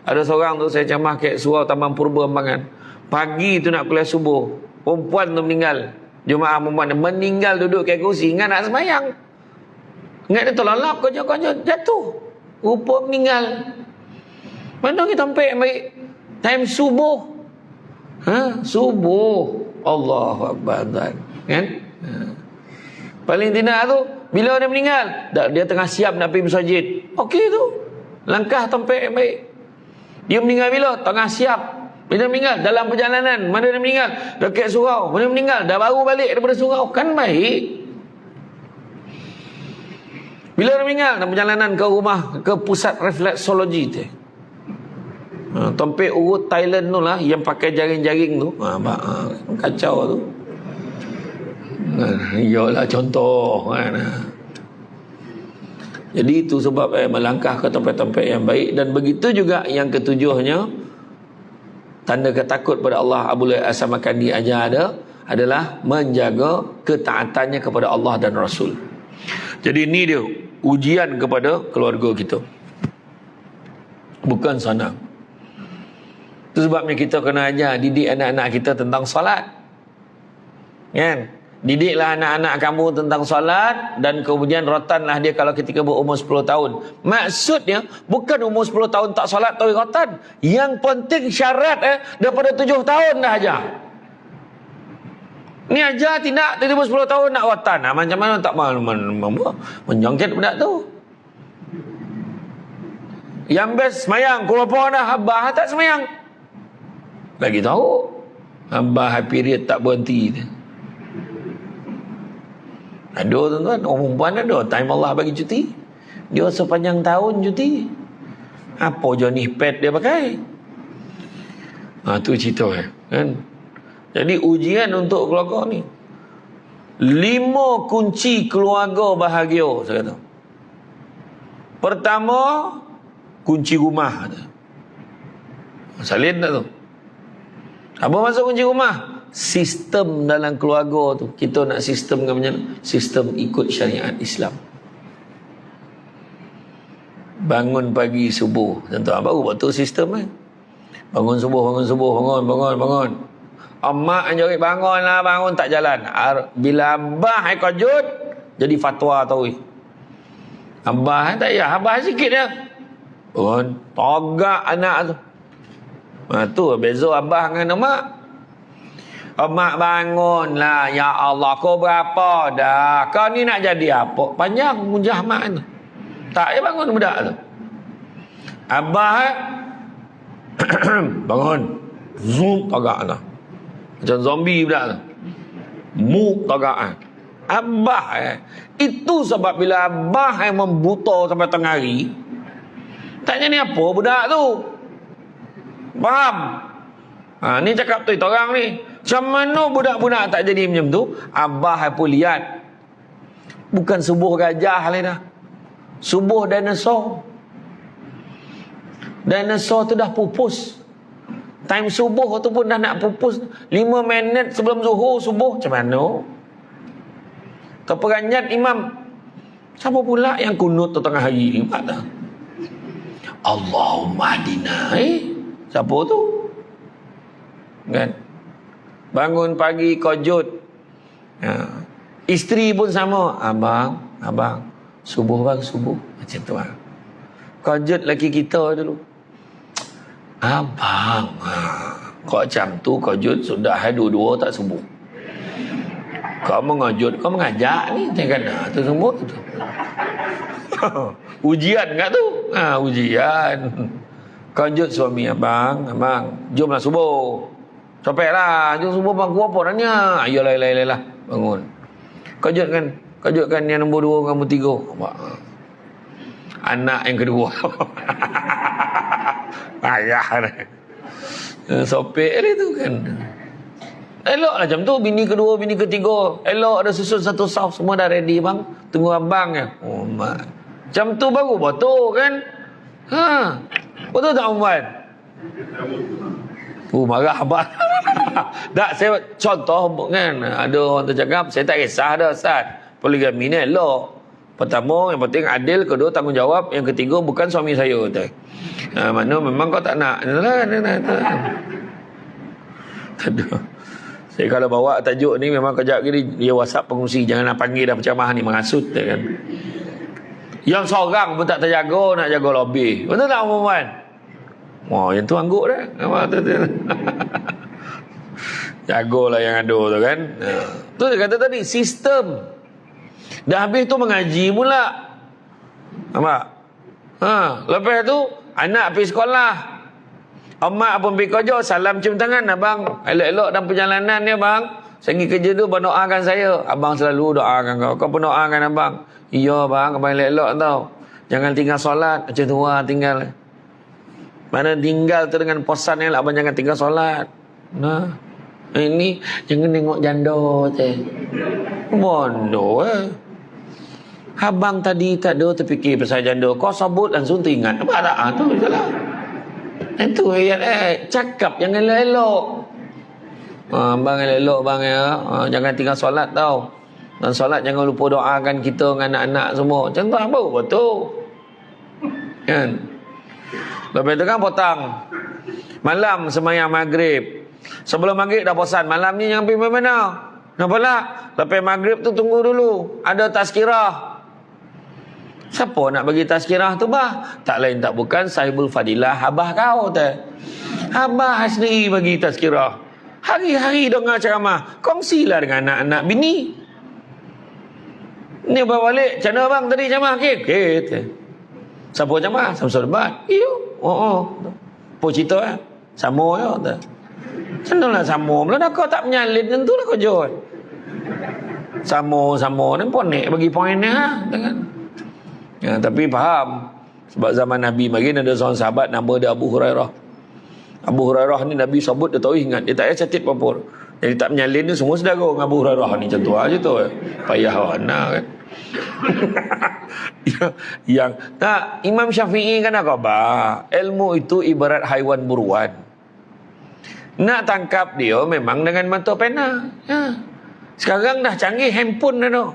Ada seorang tu saya camah kat surau Taman Purba Ambangan. Pagi tu nak kuliah subuh, perempuan tu meninggal. Jemaah perempuan meninggal duduk kat kursi, ingat nak sembahyang. Ingat dia terlalap konyol-konyol, jatuh. Rupa meninggal. Mana kita sampai baik? Time subuh. Subuh. Allahu Akbar. Kan? Paling tidak tu, bila dia meninggal, dia tengah siap nak pergi masjid. Okey tu. Langkah sampai baik. Dia meninggal bila? Tengah siap. Bila meninggal? Dalam perjalanan. Mana dia meninggal? Dekat surau. Mana dia meninggal? Dah baru balik daripada surau. Kan baik. Bila dia meninggal? Dalam perjalanan ke rumah, ke pusat refleksologi tu. Tompek urut Thailand tu lah, yang pakai jaring-jaring tu. Kacau tu. Iyalah contoh kan. Jadi itu sebab melangkah ke tempat-tempat yang baik. Dan begitu juga yang ketujuhnya, tanda ketakut pada Allah Abu Asam Kandi ajar adalah menjaga ketaatannya kepada Allah dan Rasul. Jadi ini dia ujian kepada keluarga kita. Bukan senang. Itu sebabnya kita kena ajar, didik anak-anak kita tentang solat. Kan? Didiklah anak-anak kamu tentang solat, dan kemudian rotanlah dia kalau ketika berumur 10 tahun. Maksudnya bukan umur 10 tahun tak solat atau rotan. Yang penting syarat daripada 7 tahun dah ajar. Ni ajar tidak tiba-tiba 10 tahun nak rotan. Macam mana tak menjangkit benda tu. Yang best semayang, kurang dah abah tak semayang. Lagi tahu abah period tak berhenti. Ada tuan-tuan, orang perempuan ada time Allah bagi cuti. Dia sepanjang tahun cuti. Apa jenis pad dia pakai? Tu cerita kan. Jadi ujian untuk keluarga ni. 5 kunci keluarga bahagia, saya kata. Pertama, kunci rumah. Salin tak tu? Apa maksud kunci rumah? Sistem dalam keluarga tu. Kita nak sistem macam mana? Sistem ikut syariat Islam. Bangun pagi subuh. Tentu baru buat tu sistem Bangun subuh. Bangun. Emak anjuri bangun tak jalan. Bila abah kejut, jadi fatwa tahu. Abah tak payah, abah sikit dia. Bangun, togak anak tu. Tu beza abah dengan emak. Emak bangunlah, ya Allah, kau berapa dah? Kau ni nak jadi apa? Panjang munjah mak ni. Tak payah bangun budak tu. Abah bangun, zoom togak tu. Macam zombie budak tu. Mu togak. Abah itu sebab bila abah yang membuta sampai tengah hari, tak jadi apa budak tu. Faham? Ni cakap tu orang ni. Macam mana budak-budak tak jadi macam tu? Abah pun lihat. Bukan subuh gajah lah dah. Subuh dinosaur. Dinosaur tu dah pupus. Time subuh tu pun dah nak pupus. 5 minit sebelum zuhur subuh. Macam mana? Terperanjat imam. Siapa pula yang kunut tu tengah hari? Allahumma hadina. Siapa tu? Kan? Bangun pagi kojut. Isteri pun sama. Abang, subuh bang, subuh. Macam tu Kojut laki kita dulu. Abang, kau macam tu kau jut sudah dua-dua tak sembuh. Kau mengajut, kau mengajak ni jangan tu sembuh tu. Ujian enggak tu? Ujian. Kau jut suami abang, jomlah subuh. Sampailah, jom subuh bang, gua apa nanya? Ayolah, bangun. Kau jutkan yang nombor 2 nombor 3. Anak yang kedua. Ayah ni. Sopek dia tu kan. Elok lah macam tu. Bini kedua, bini ketiga. Elok ada susun satu saf. Semua dah ready bang. Tunggu abang je. Oh mak. Macam tu baru betul kan. Betul tak Umar? Marah abang. Tak, saya contoh kan. Ada orang tercakap. Saya tak kisah dah Ustaz. Poligami ni elok. Pertama, yang penting adil. Kedua, tanggungjawab. Yang ketiga, bukan suami saya. Mana memang kau tak nak. Saya kalau bawa tajuk ni, memang kejap lagi dia WhatsApp pengungsi. Jangan nak panggil dah pecamah ni. Mengasut kan. Yang seorang pun tak terjaga, nak jaga lobby. Betul tak Umuman? Wah, yang tu angguk dah. Jagalah yang ada tu kan. Tu dia kata tadi, sistem. Dah habis tu mengaji pula. Nampak? Lepas tu anak pergi sekolah. Emak pun pergi kerja, salam cium tangan abang. Elok-elok dalam perjalanan ni abang. Saya pergi kerja tu abang doakan saya. Abang selalu doakan kau. Kau pun doakan abang. Iya bang, abang elok-elok tau. Jangan tinggal solat. Macam tu lah tinggal. Mana tinggal tu dengan posan ni lah. Abang jangan tinggal solat. Ini jangan tengok janda je. Bodoh Abang tadi tak ada terfikir pasal janda. Kau sebut langsung teringat. Apa tak? Tu je lah. Itu ayat cakap jangan elok-elok. Abang elok-elok bang ya. Jangan tinggal solat tau. Dan solat jangan lupa doakan kita dengan anak-anak semua. Macam tu apa betul. Kan? Lepas tu kan potang. Malam semayang maghrib. Sebelum maghrib dah bosan. Malam ni jangan pergi mana-mana. Kenapa lah? Lepas maghrib tu tunggu dulu. Ada tazkirah. Siapa nak bagi tazkirah tu bah? Tak lain tak bukan sahibul fadilah abah kau tu. Abah sendiri bagi tazkirah. Hari-hari dengar ceramah. Kongsilah dengan anak-anak bini. Ni bawa balik. Macam mana bang tadi ceramah? Okey. Siapa ceramah? Samsul Debat. Iyo. Apa cerita lah? Sama ya. Macam mana lah sama? Mula kau tak menyalin tentu lah kau jual. Sama ni ponek bagi poin ni tapi faham sebab zaman Nabi mari ada seorang sahabat nama dia Abu Hurairah. Abu Hurairah ni Nabi sebut dia tahu ingat, dia tak payah catat apa-apa. Jadi tak menyalin ni semua saudara dengan Abu Hurairah ni macam tu aja tu. Payah mana kan. Yang tak Imam Syafi'i kan khabar ilmu itu ibarat haiwan buruan. Nak tangkap dia memang dengan mata pena. Sekarang dah canggih handphone dah tu.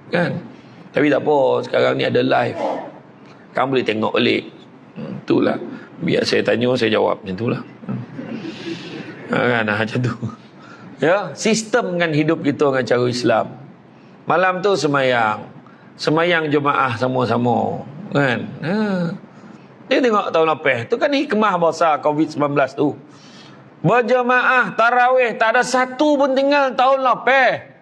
Kan? Tapi tak apa, sekarang ni ada live. Kamu boleh tengok balik. Itulah. Biar saya tanya, saya jawab. Macam itulah. Kan, macam tu. Ya, sistem kan hidup kita dengan cara Islam. Malam tu semayang. Semayang jemaah sama-sama. Kan? Dia tengok tahun lepas. Tu kan hikmah besar COVID-19 tu. Berjemaah tarawih tak ada satu pun tinggal tahun lepas.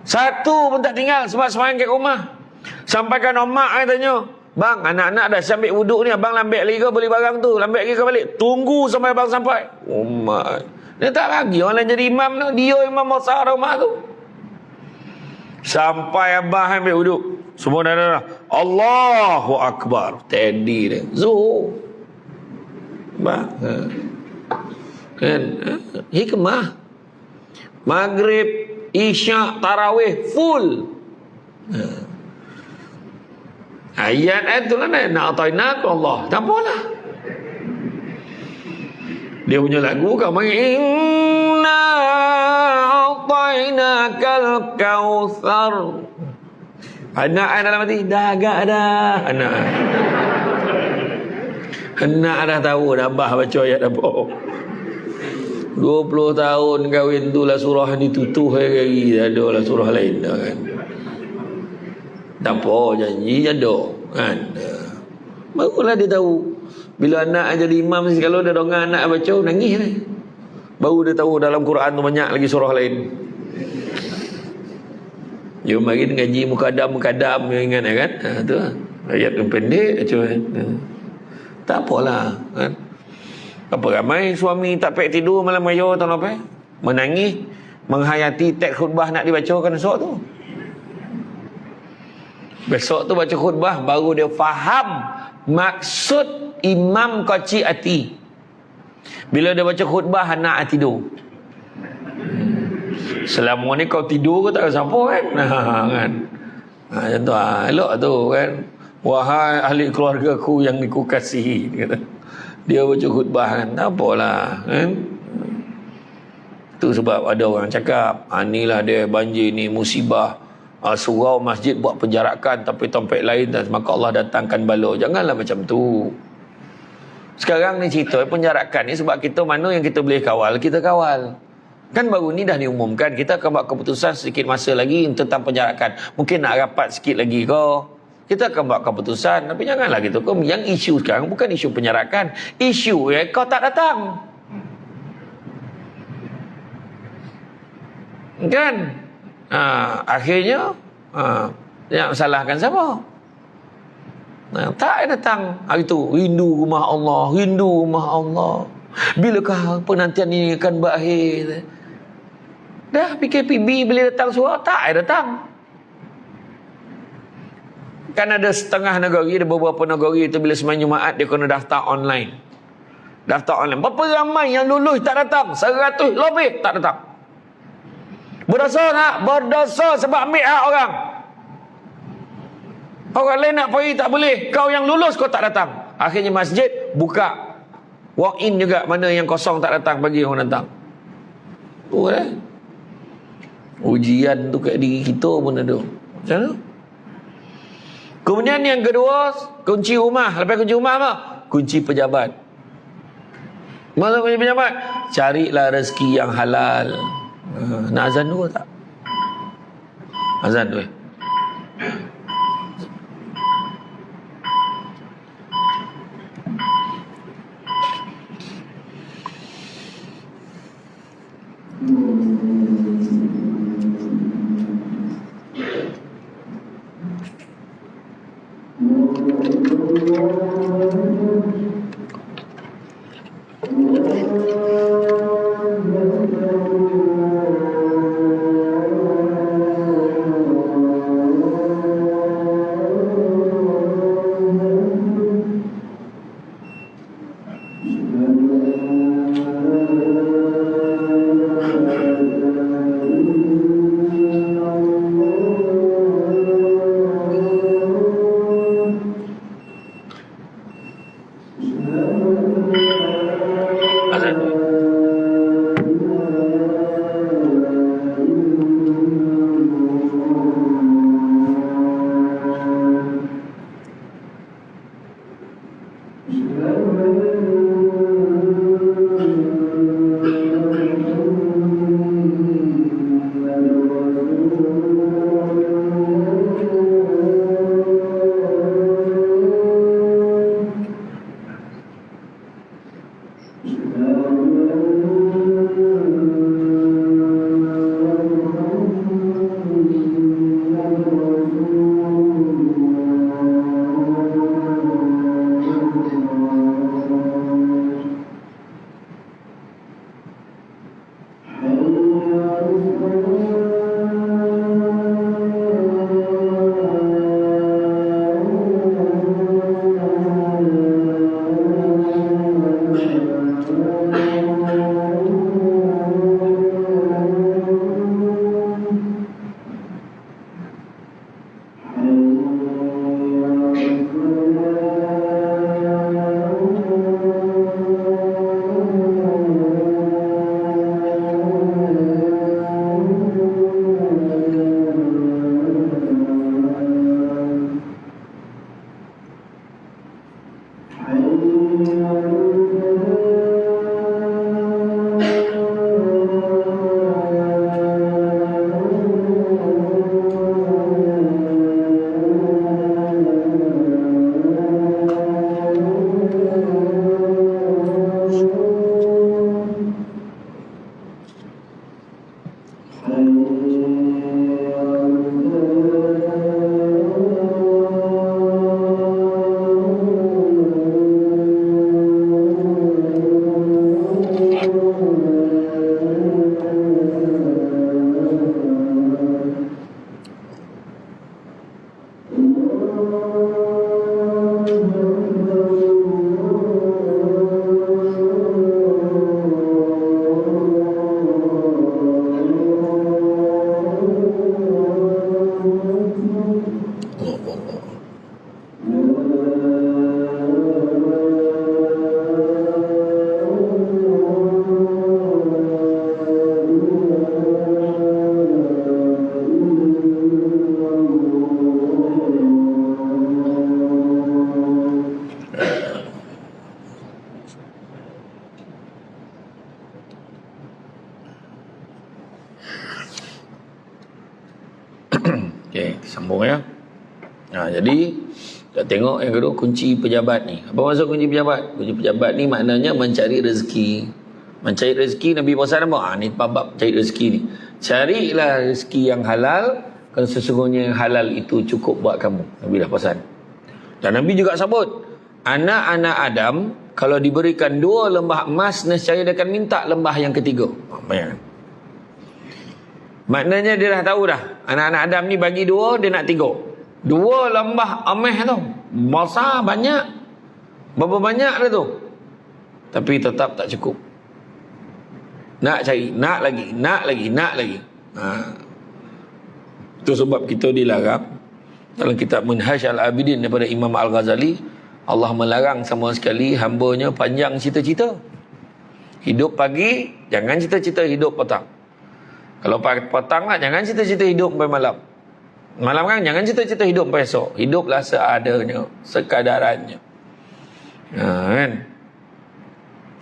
Satu pun tak tinggal sebab semayang kat rumah. Sampaikan omak tanya, bang anak-anak dah sambil wuduk ni, abang lambat lagi ke beli barang tu, lambat lagi ke balik? Tunggu sampai abang sampai. Omak dia tak lagi orang lain jadi imam tu. Dia imam besar rumah tu. Sampai abang ambil wuduk, semua dah Allahu Akbar. Tadi dia Zuhur bang kan hikmah. Maghrib, Isyak, Tarawih full. Ayat tu lah nak ta'inat Allah. Tak apalah. Dia punya lagu kau main inna a'tainakal kautsar. Anak dalam hati dah agak dah. Anak dah tahu dah abah baca ayat apa. 20 tahun kahwin tu lah surah ni tutuh hari ada lah surah lain dah kan. Tak apa janji ada kan. Barulah dia tahu Bila anak jadi imam, kalau dia dongeng anak baca, nangis ni. Baru dia tahu dalam Quran tu banyak lagi surah lain. Jom mari ngaji mukadam ingat kan? Tu ayat yang pendek macam tak apalah kan. Apa ramai suami tak pek tidur malam raya tahu apa? Menangis menghayati teks khutbah nak dibacakan esok tu. Besok tu baca khutbah baru dia faham maksud imam kecil hati. Bila dia baca khutbah anak tidur. Selama ni kau tidur ke tak ada siapa kan? Kan. Macam tu elok tu kan. Wahai ahli keluarga ku yang aku kasihi, kata. Dia baca khutbah kan. Tak apalah kan. Tu sebab ada orang cakap, inilah dia banjir ni musibah. Surau masjid buat penjarakan tapi tempat lain dan maka Allah datangkan bala. Janganlah macam tu. Sekarang ni cerita penjarakan ni sebab kita mana yang kita boleh kawal, kita kawal. Kan baru ni dah diumumkan, kita akan buat keputusan sedikit masa lagi tentang penjarakan. Mungkin nak rapat sikit lagi kau. Kita akan buat keputusan. Tapi janganlah gitu. Yang isu sekarang bukan isu penjarakan. Isu kau tak datang. Kan? Akhirnya yang salahkan siapa? Tak datang hari tu. Rindu rumah Allah, rindu rumah Allah. Bilakah penantian ini akan berakhir? Dah PKPB boleh datang suara, tak datang. Kan ada setengah negara, ada beberapa negara itu bila sembahyang Jumaat dia kena daftar online. Daftar online. Berapa ramai yang lulus tak datang? 100 lebih tak datang. Berdosa tak? Berdosa sebab ambil hak orang. Orang lain nak pergi tak boleh. Kau yang lulus kau tak datang. Akhirnya masjid buka. Walk in juga. Mana yang kosong tak datang, bagi orang datang. Tu ujian tu kat diri kita pun ada. Macam mana? Kemudian yang kedua, kunci rumah. Lepas kunci rumah apa? Kunci pejabat. Maksud kunci pejabat? Carilah rezeki yang halal. Nak azan dulu tak? Azan dulu. Okey, sambung ya. Jadi kita tengok yang kedua, kunci pejabat ni. Apa maksud kunci pejabat? Kunci pejabat ni maknanya mencari rezeki. Mencari rezeki, Nabi pesan apa? Ni bab cari rezeki ni. Carilah rezeki yang halal, kerana sesungguhnya yang halal itu cukup buat kamu. Nabi dah pesan. Dan Nabi juga sebut, anak-anak Adam kalau diberikan 2 lembah emas, nescaya dia akan minta lembah yang ketiga. Bayangkan. Maknanya dia dah tahu dah, anak-anak Adam ni bagi 2, dia nak 3. 2 lembah emas tu, besar, banyak. Berapa banyak dah tu, tapi tetap tak cukup. Nak cari, nak lagi. Itu sebab kita dilarang dalam kitab Minhaj Al-Abidin daripada Imam Al-Ghazali, Allah melarang sama sekali hambanya panjang cita-cita. Hidup pagi, jangan cita-cita hidup petang. Kalau petang lah, jangan cita-cita hidup sampai malam. Malam kan, jangan cita-cita hidup sampai esok. Hiduplah seadanya, sekadarannya. Kan?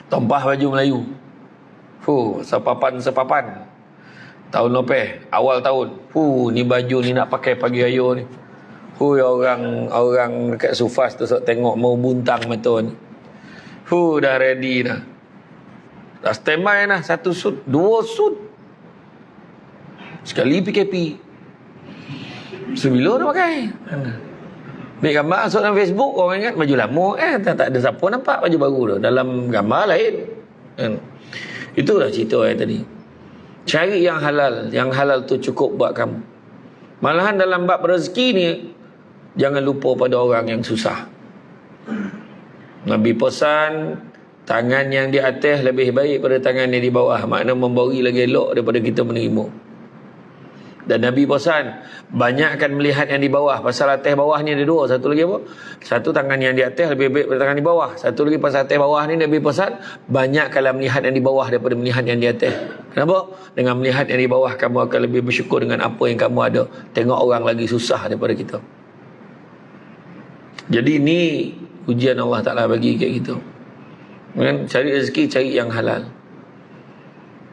Tumpah baju Melayu. Sepapan. Tahun lepas, awal tahun. Ni baju ni nak pakai pagi ayo ni. Orang dekat Sufas tu tengok mau buntang mata ni. Dah ready dah. Dah standby dah. 1 suit, 2 suit. Sekali PKP. Sebelum dah pakai. Ambil gambar, masuk dalam Facebook, orang ingat baju lama. Tak ada siapa nampak baju baru tu. Dalam gambar lain. Itulah cerita yang tadi. Cari yang halal. Yang halal tu cukup buat kamu. Malahan dalam bab rezeki ni, jangan lupa pada orang yang susah. Nabi pesan, tangan yang di atas lebih baik pada tangan yang di bawah. Makna memberi lagi elok daripada kita menerima. Dan Nabi pesan, banyakkan melihat yang di bawah. Pasal atas bawah ni ada 2. Satu lagi apa? Satu, tangan yang di atas lebih baik daripada tangan di bawah. Satu lagi pasal atas bawah ni Nabi pesan, banyakkanlah melihat yang di bawah daripada melihat yang di atas. Kenapa? Dengan melihat yang di bawah, kamu akan lebih bersyukur dengan apa yang kamu ada. Tengok orang lagi susah daripada kita. Jadi ni ujian Allah Ta'ala bagi kat kita. Kan? Cari rezeki, cari yang halal.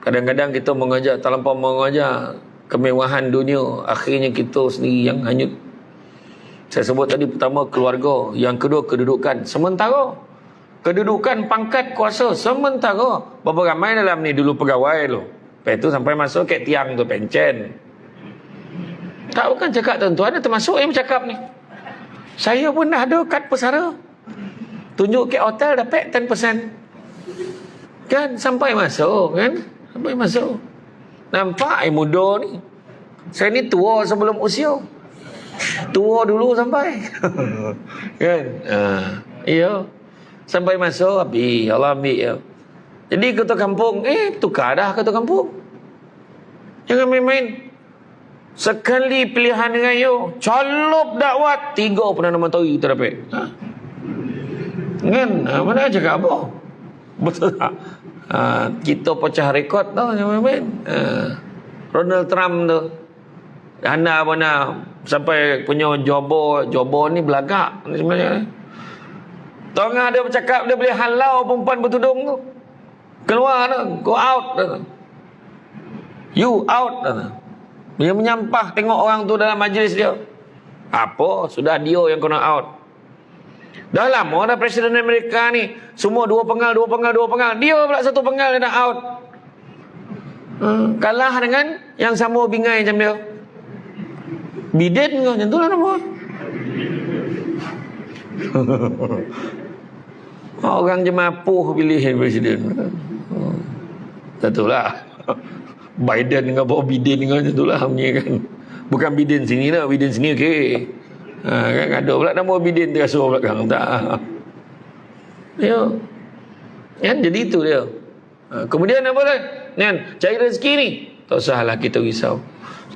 Kadang-kadang kita mengajar, terlampau mengajar kemewahan dunia, akhirnya kita sendiri yang hanyut. Saya sebut tadi, pertama keluarga, yang kedua kedudukan sementara. Kedudukan, pangkat, kuasa sementara. Berapa ramai dalam ni dulu pegawai tu, lepas tu sampai masuk kat tiang tu pencen. Tak, bukan cakap tuan-tuan, ada termasuk yang bercakap ni. Saya pun dah ada kad pesara, tunjuk kat hotel dapat 10%. Kan sampai masuk kan, sampai masuk. Nampak muda ni. Saya ni tua sebelum usia. Tua dulu sampai. Kan? Ya. Sampai masuk habis Allah ambil ya. Jadi ketua kampung, tukar dah ketua kampung. Jangan main-main. Sekali pilihan dengan you, colop dakwat 3 Perdana Menteri kita dapat. Kan? Mana cakap apa? Betul tak? Kita pecah rekod tau, jangan main-main. Donald Trump tu, anda mana sampai punya jobo ni belagak ni sebenarnya. Tengah dia bercakap, dia boleh halau perempuan bertudung tu. Keluar tu, go out tu. You out tu. Dia menyampah tengok orang tu dalam majlis dia. Apa? Sudah dia yang kena out. Dah lama dah Presiden Amerika ni semua 2 penggal. Dia pula 1 penggal dia dah out. Kalah dengan yang sama bingai macam dia. Biden kau macam tu lah nama. Orang je mapuh pilih presiden. Tentulah. Biden dengan bawa Biden dengan macam tu lah kan. Bukan Biden sini lah, Biden sini okey. Kan ada pula nama Biden terasa belakang tak. Ya. Kan jadi itu dia. Kemudian apa lagi? Kan cari rezeki ni tak usahlah kita risau.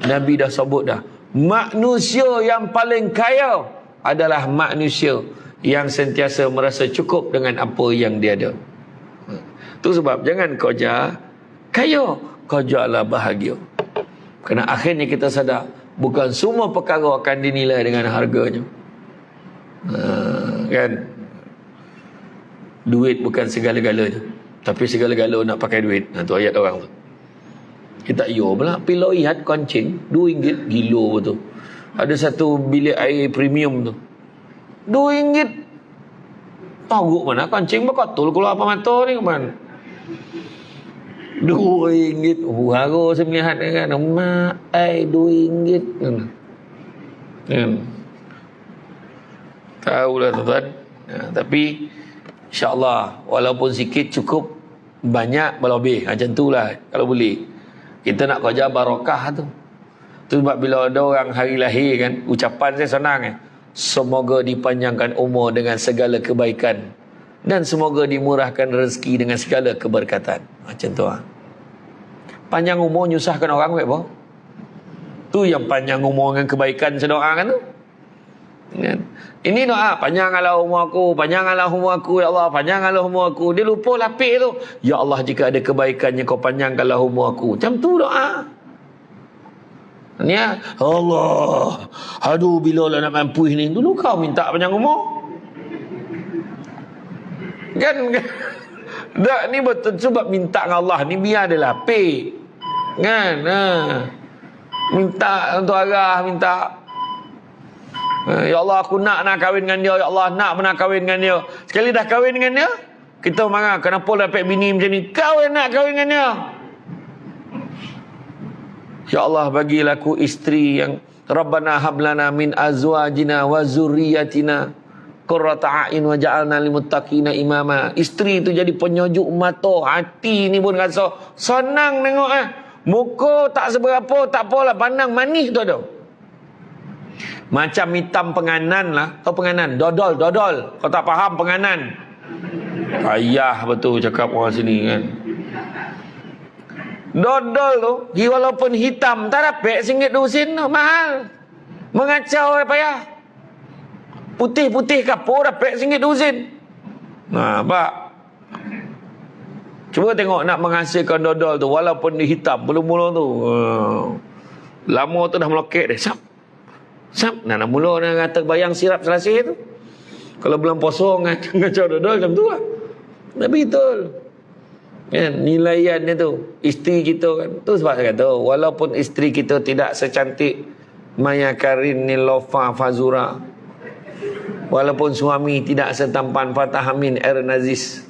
Nabi dah sebut dah. Manusia yang paling kaya adalah manusia yang sentiasa merasa cukup dengan apa yang dia ada. Tu sebab jangan kau jar kaya, kau jarlah bahagia. Kerana akhirnya kita sadar bukan semua perkara akan dinilai dengan harganya. Kan? Duit bukan segala-galanya, tapi segala-gala nak pakai duit. Tu ayat orang tu. Kita yo pula pilih lihat kancing RM2 gila betul. Ada satu bilik air premium tu RM2. Tahu mana kancing berkotul keluar apa mata ni kan. RM2. Harga saya melihat kan. Mak ai RM2 kan. Tahulah tuan-tuan. Tapi insya-Allah walaupun sikit cukup, banyak berlebih. Macam itulah kalau boleh. Kita nak kerja barakah tu. Tu sebab bila ada orang hari lahir kan, ucapan saya senang semoga dipanjangkan umur dengan segala kebaikan dan semoga dimurahkan rezeki dengan segala keberkatan. Macam tu Panjang umur nyusahkan orang apa? Tu yang panjang umur dengan kebaikan sedoa kan tu. Kan? Ini doa, panjanglah umur aku, panjanglah umur aku ya Allah, panjanglah umur aku. Dia lupa lapik tu. Ya Allah, jika ada kebaikannya kau panjangkanlah umur aku. Macam tu doa. Ni Allah, aduh bila lah nak mampu ni. Dulu kau minta panjang umur. Kan? Tak, ni betul sebab minta dengan Allah ni biar dia lapik. Kan? Minta untuk arah, minta ya Allah aku nak kahwin dengan dia. Ya Allah nak pernah kahwin dengan dia. Sekali dah kahwin dengan dia, kita marah. Kenapa dapat bini macam ni? Kau nak kahwin dengan dia. Ya Allah bagilah aku isteri yang Rabbana hablana min azwajina wa zurriyatina qurrata a'yun waj'alna lil muttaqina imama. Isteri tu jadi penyejuk mata, hati ni pun rasa senang tengok Muka tak seberapa, tak apalah, pandang manis tu ada. Macam hitam penganan lah. Tahu penganan? Dodol. Kau tak faham penganan. Ayah betul cakap orang sini kan. Dodol tu, walaupun hitam, tak dapat RM1.2 tu, mahal. Mengacau payah. Putih-putih kapur dapat RM1.2. Pak. Cuba tengok nak menghasilkan dodol tu, walaupun dia hitam, mula-mula tu. Lama tu dah melokek dia. Sap, nak mula nak kata bayang sirap selasih tu. Kalau bulan puasa ngacau dodol macam tu lah. Tapi betul. Kan, nilaian dia tu. Isteri kita kan. Tu sebab saya kata, walaupun isteri kita tidak secantik Maya Karin Nilofa Fazura, walaupun suami tidak setampan Fatah Amin Ernazis,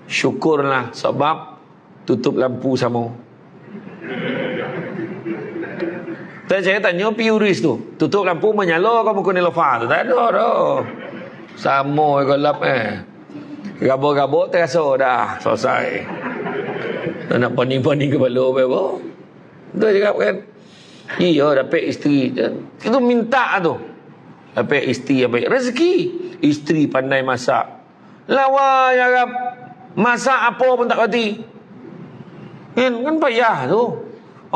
syukurlah sebab tutup lampu sama. Dan saya tanya piuris tu, tutup lampu menyala kau muka Nilofa tu? Tak ada dah. Sama gelap Gabuk-gabuk terasa dah selesai. Tak nak paning-paning kepala apa-apa. Tu cakap kan. Iya dapat isteri. Itu minta tu. Dapat isteri apa? Rezeki. Isteri pandai masak. Lawa ya Rab. Masak apa pun tak reti. Kan payah tu.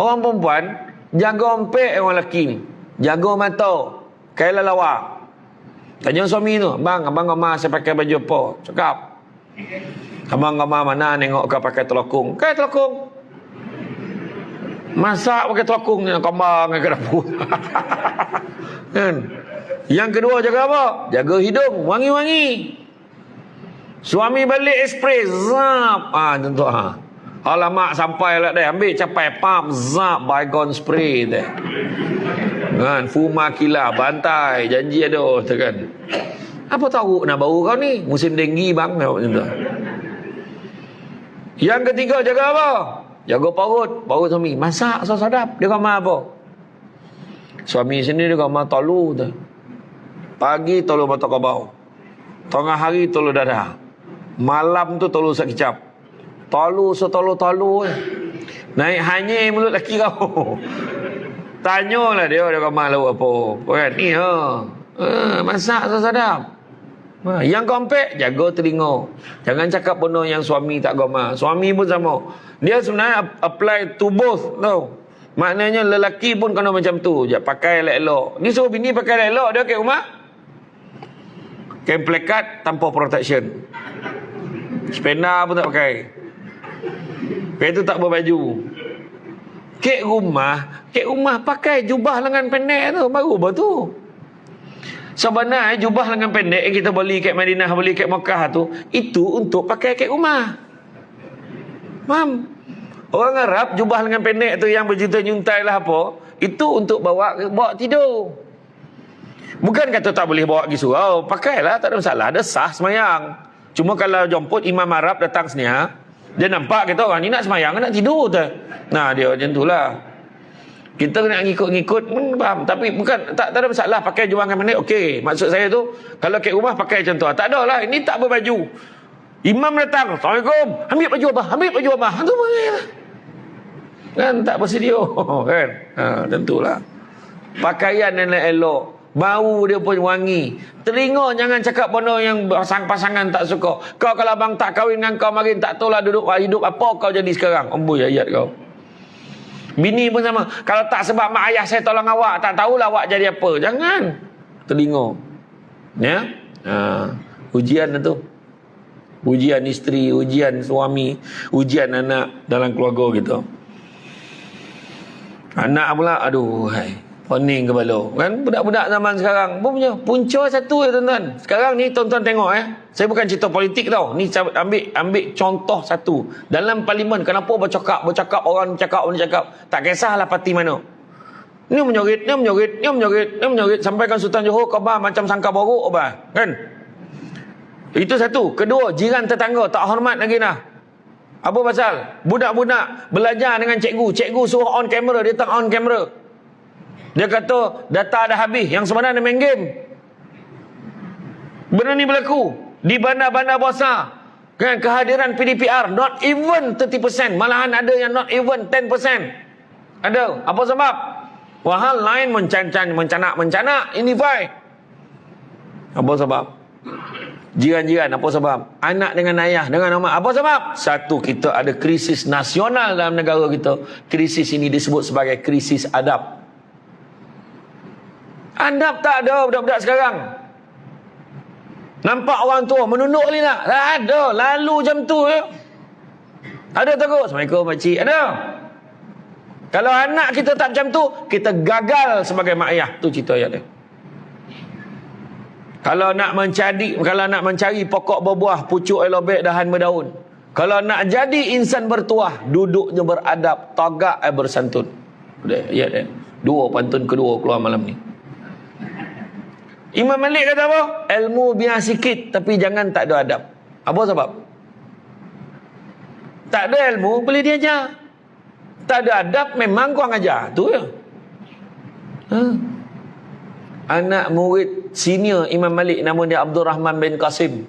Orang perempuan jaga ompek orang lelaki ni. Jaga mata. Kailah lawa. Tanya suami tu, abang Gama saya pakai baju apa? Cakap. Abang Gama mana nengok kau pakai telokong? Pakai telokong. Masak pakai telokong ni, kambang ke dapur. Kan? Yang kedua jaga apa? Jaga hidung, wangi-wangi. Suami balik spray, zap. Tentu alamak sampai lah dia ambil capai pam, zap, baygon spray dia. Kan, fuma kila bantai, janji ada kan. Apa tahu nak bau kau ni? Musim denggi bang macam tu. Yang ketiga jaga apa? Jaga parut suami. Masak sedap. Dia gambar apa? Suami sini dia gambar tolu tu. Pagi tolu batok kabau. Tengah hari tolu dadah. Malam tu tolu sakicap. Tolu setolu-tolu. Naik hanyir mulut laki kau. Tanyalah dia gambar lauk apa. Kan ni masak sedap. Yang kompek, jaga telinga. Jangan cakap benda yang suami tak goma. Suami pun sama. Dia sebenarnya apply to both, tau. Maknanya lelaki pun kena macam tu. Pakai elok-elok. Ni suruh bini pakai elok-elok. Dia kat rumah kain plekat tanpa protection. Spena pun tak pakai. Lepas tu tak berbaju. Kek rumah pakai jubah lengan pendek tu. Baru betul. Sebenarnya jubah lengan pendek yang kita beli kat Madinah, beli kat Mekah tu, itu untuk pakai kat rumah. Faham? Orang Arab jubah lengan pendek tu yang berjuta nyuntai lah apa, itu untuk bawa tidur. Bukan kata tak boleh bawa pergi surau, pakailah, tak ada masalah, ada sah semayang. Cuma kalau jemput imam Arab datang sini, dia nampak kita orang ni nak semayang, nak tidur tu. Nah, dia macam itulah. Kita nak ngikut-ngikut faham. Tapi bukan tak ada masalah pakai jubah lengan pendek. Okey, maksud saya tu kalau kat rumah pakai macam tu. Tak ada lah, ini tak berbaju. Imam datang, Assalamualaikum, ambil baju abah. Tu kan tak bersedia kan. Tentulah. Pakaian yang elok, bau dia pun wangi. Telinga jangan cakap benda yang pasangan tak suka. Kau kalau abang tak kahwin dengan kau marin tak tahulah hidup apa kau jadi sekarang. Amboi ayat kau. Bini pun sama. Kalau tak sebab mak ayah saya tolong awak, tak tahulah awak jadi apa. Jangan. Telinga. Ya. Ujian tu. Ujian isteri, ujian suami, ujian anak dalam keluarga kita. Anak pula, aduh, pening kepala. Kan budak-budak zaman sekarang pun punya punca satu ya tuan-tuan. Sekarang ni tuan-tuan tengok saya bukan cerita politik tau. Ni ambil contoh satu. Dalam parlimen kenapa bercakap orang cakap tak kisahlah parti mana. Ni menyorit sampaikan Sultan Johor khabar macam sangka borok abah. Kan? Itu satu. Kedua, jiran tetangga tak hormat lagi nah. Apa pasal? Budak-budak belajar dengan cikgu suruh on kamera, dia tak on kamera. Dia kata data dah habis, yang sebenarnya main game. Benda ni berlaku di bandar-bandar besar. Kan kehadiran PDPR not even 30%, malahan ada yang not even 10%. Ada. Apa sebab? Wahal lain mencanak ini fai. Apa sebab? Jiran-jiran apa sebab? Anak dengan ayah dengan mak apa sebab? Satu, kita ada krisis nasional dalam negara kita. Krisis ini disebut sebagai krisis adab. Adab tak ada budak-budak sekarang. Nampak orang tua menunduk ni tak? Tak ada. Lalu macam tu je. Ada takut? Assalamualaikum makcik. Ada. Kalau anak kita tak macam tu, kita gagal sebagai mak ayah. Tu cerita ayat dia. Kalau nak mencari pokok berbuah, pucuk elobek, dahan berdaun. Kalau nak jadi insan bertuah, duduknya beradab, tagak bersantun. Ayat dia. Dua pantun kedua keluar malam ni. Imam Malik kata apa? Ilmu biar sikit tapi jangan tak ada adab. Apa sebab? Tak ada ilmu boleh diajar. Tak ada adab memang kau ajar. Tu ya. Anak murid senior Imam Malik nama dia Abdul Rahman bin Qasim.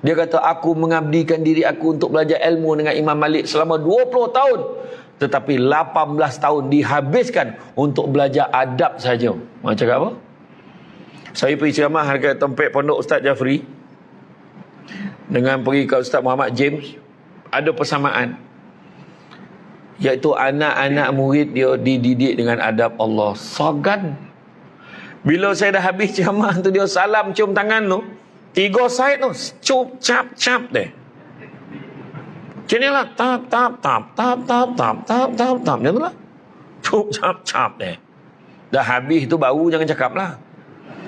Dia kata aku mengabdikan diri aku untuk belajar ilmu dengan Imam Malik selama 20 tahun. Tetapi 18 tahun dihabiskan untuk belajar adab saja. Macam cakap apa? Saya pergi ceramah dekat tempat pondok Ustaz Jafri dengan pergi ke Ustaz Muhammad James. Ada persamaan, iaitu anak-anak murid dia dididik dengan adab Allah. Sogan. Bila saya dah habis ceramah tu, dia salam cium tangan tu, 3 side tu cup cap deh. Macam ni lah, tap dia tu lah, cup cap deh. Dah habis tu baru jangan cakap lah.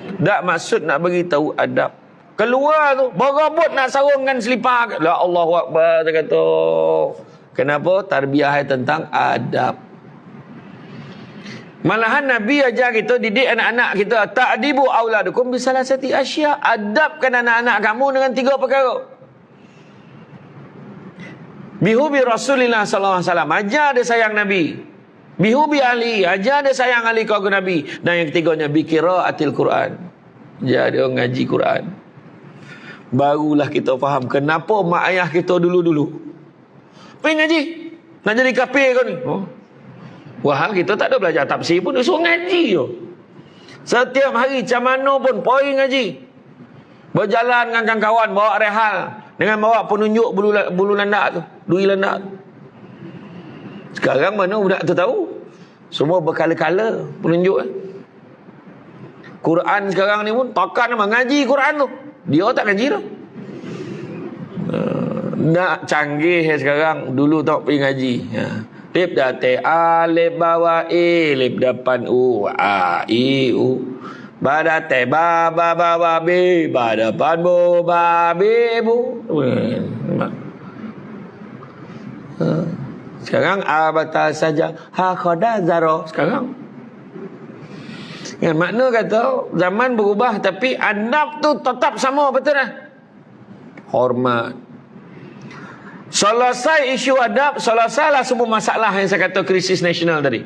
Tak maksud nak bagi tahu adab. Keluar tu berabut nak sarungkan selipar. La Allahu Akbar, dia kata. Kenapa? Tarbiyah tentang adab. Malahan Nabi ajar kita, didik anak-anak kita, ta'dibu auladukum bisalasati asya. Adabkan anak-anak kamu dengan 3 perkara. Bihubi Rasulillah sallallahu alaihi wasallam, ajar dia sayang Nabi. Bihubi Ali, ajar dia sayang Ali keluarga Nabi. Dan yang ketiganya biqiraatil Quran, ajar dia ngaji Quran. Barulah kita faham kenapa mak ayah kita dulu-dulu pergi ngaji. Nak jadi kafir kau ni. Wah, kita tak ada belajar tafsir pun, dia suruh ngaji je. Setiap hari macam mana pun pergi ngaji. Berjalan dengan kawan-kawan, bawa rehal, dengan bawa penunjuk bulu landak tu, dui landak tu. Sekarang mana budak tu tahu? Semua berkala-kala penunjuk. Quran sekarang ni pun takkan memang ngaji Quran tu. Dia tak ngaji tu. Nak canggih sekarang, dulu tak pergi ngaji. Lip dah te a, lip bawah e, lip depan u, a i u. Ba dah te ba ba ba ba be, ba depan bu ba be bu. Sekarang abata saja ha khoda zaro sekarang. Yang makna kata zaman berubah tapi adab tu tetap sama, betul tak? Hormat. Selesai isu adab, selesailah semua masalah yang saya kata krisis nasional tadi.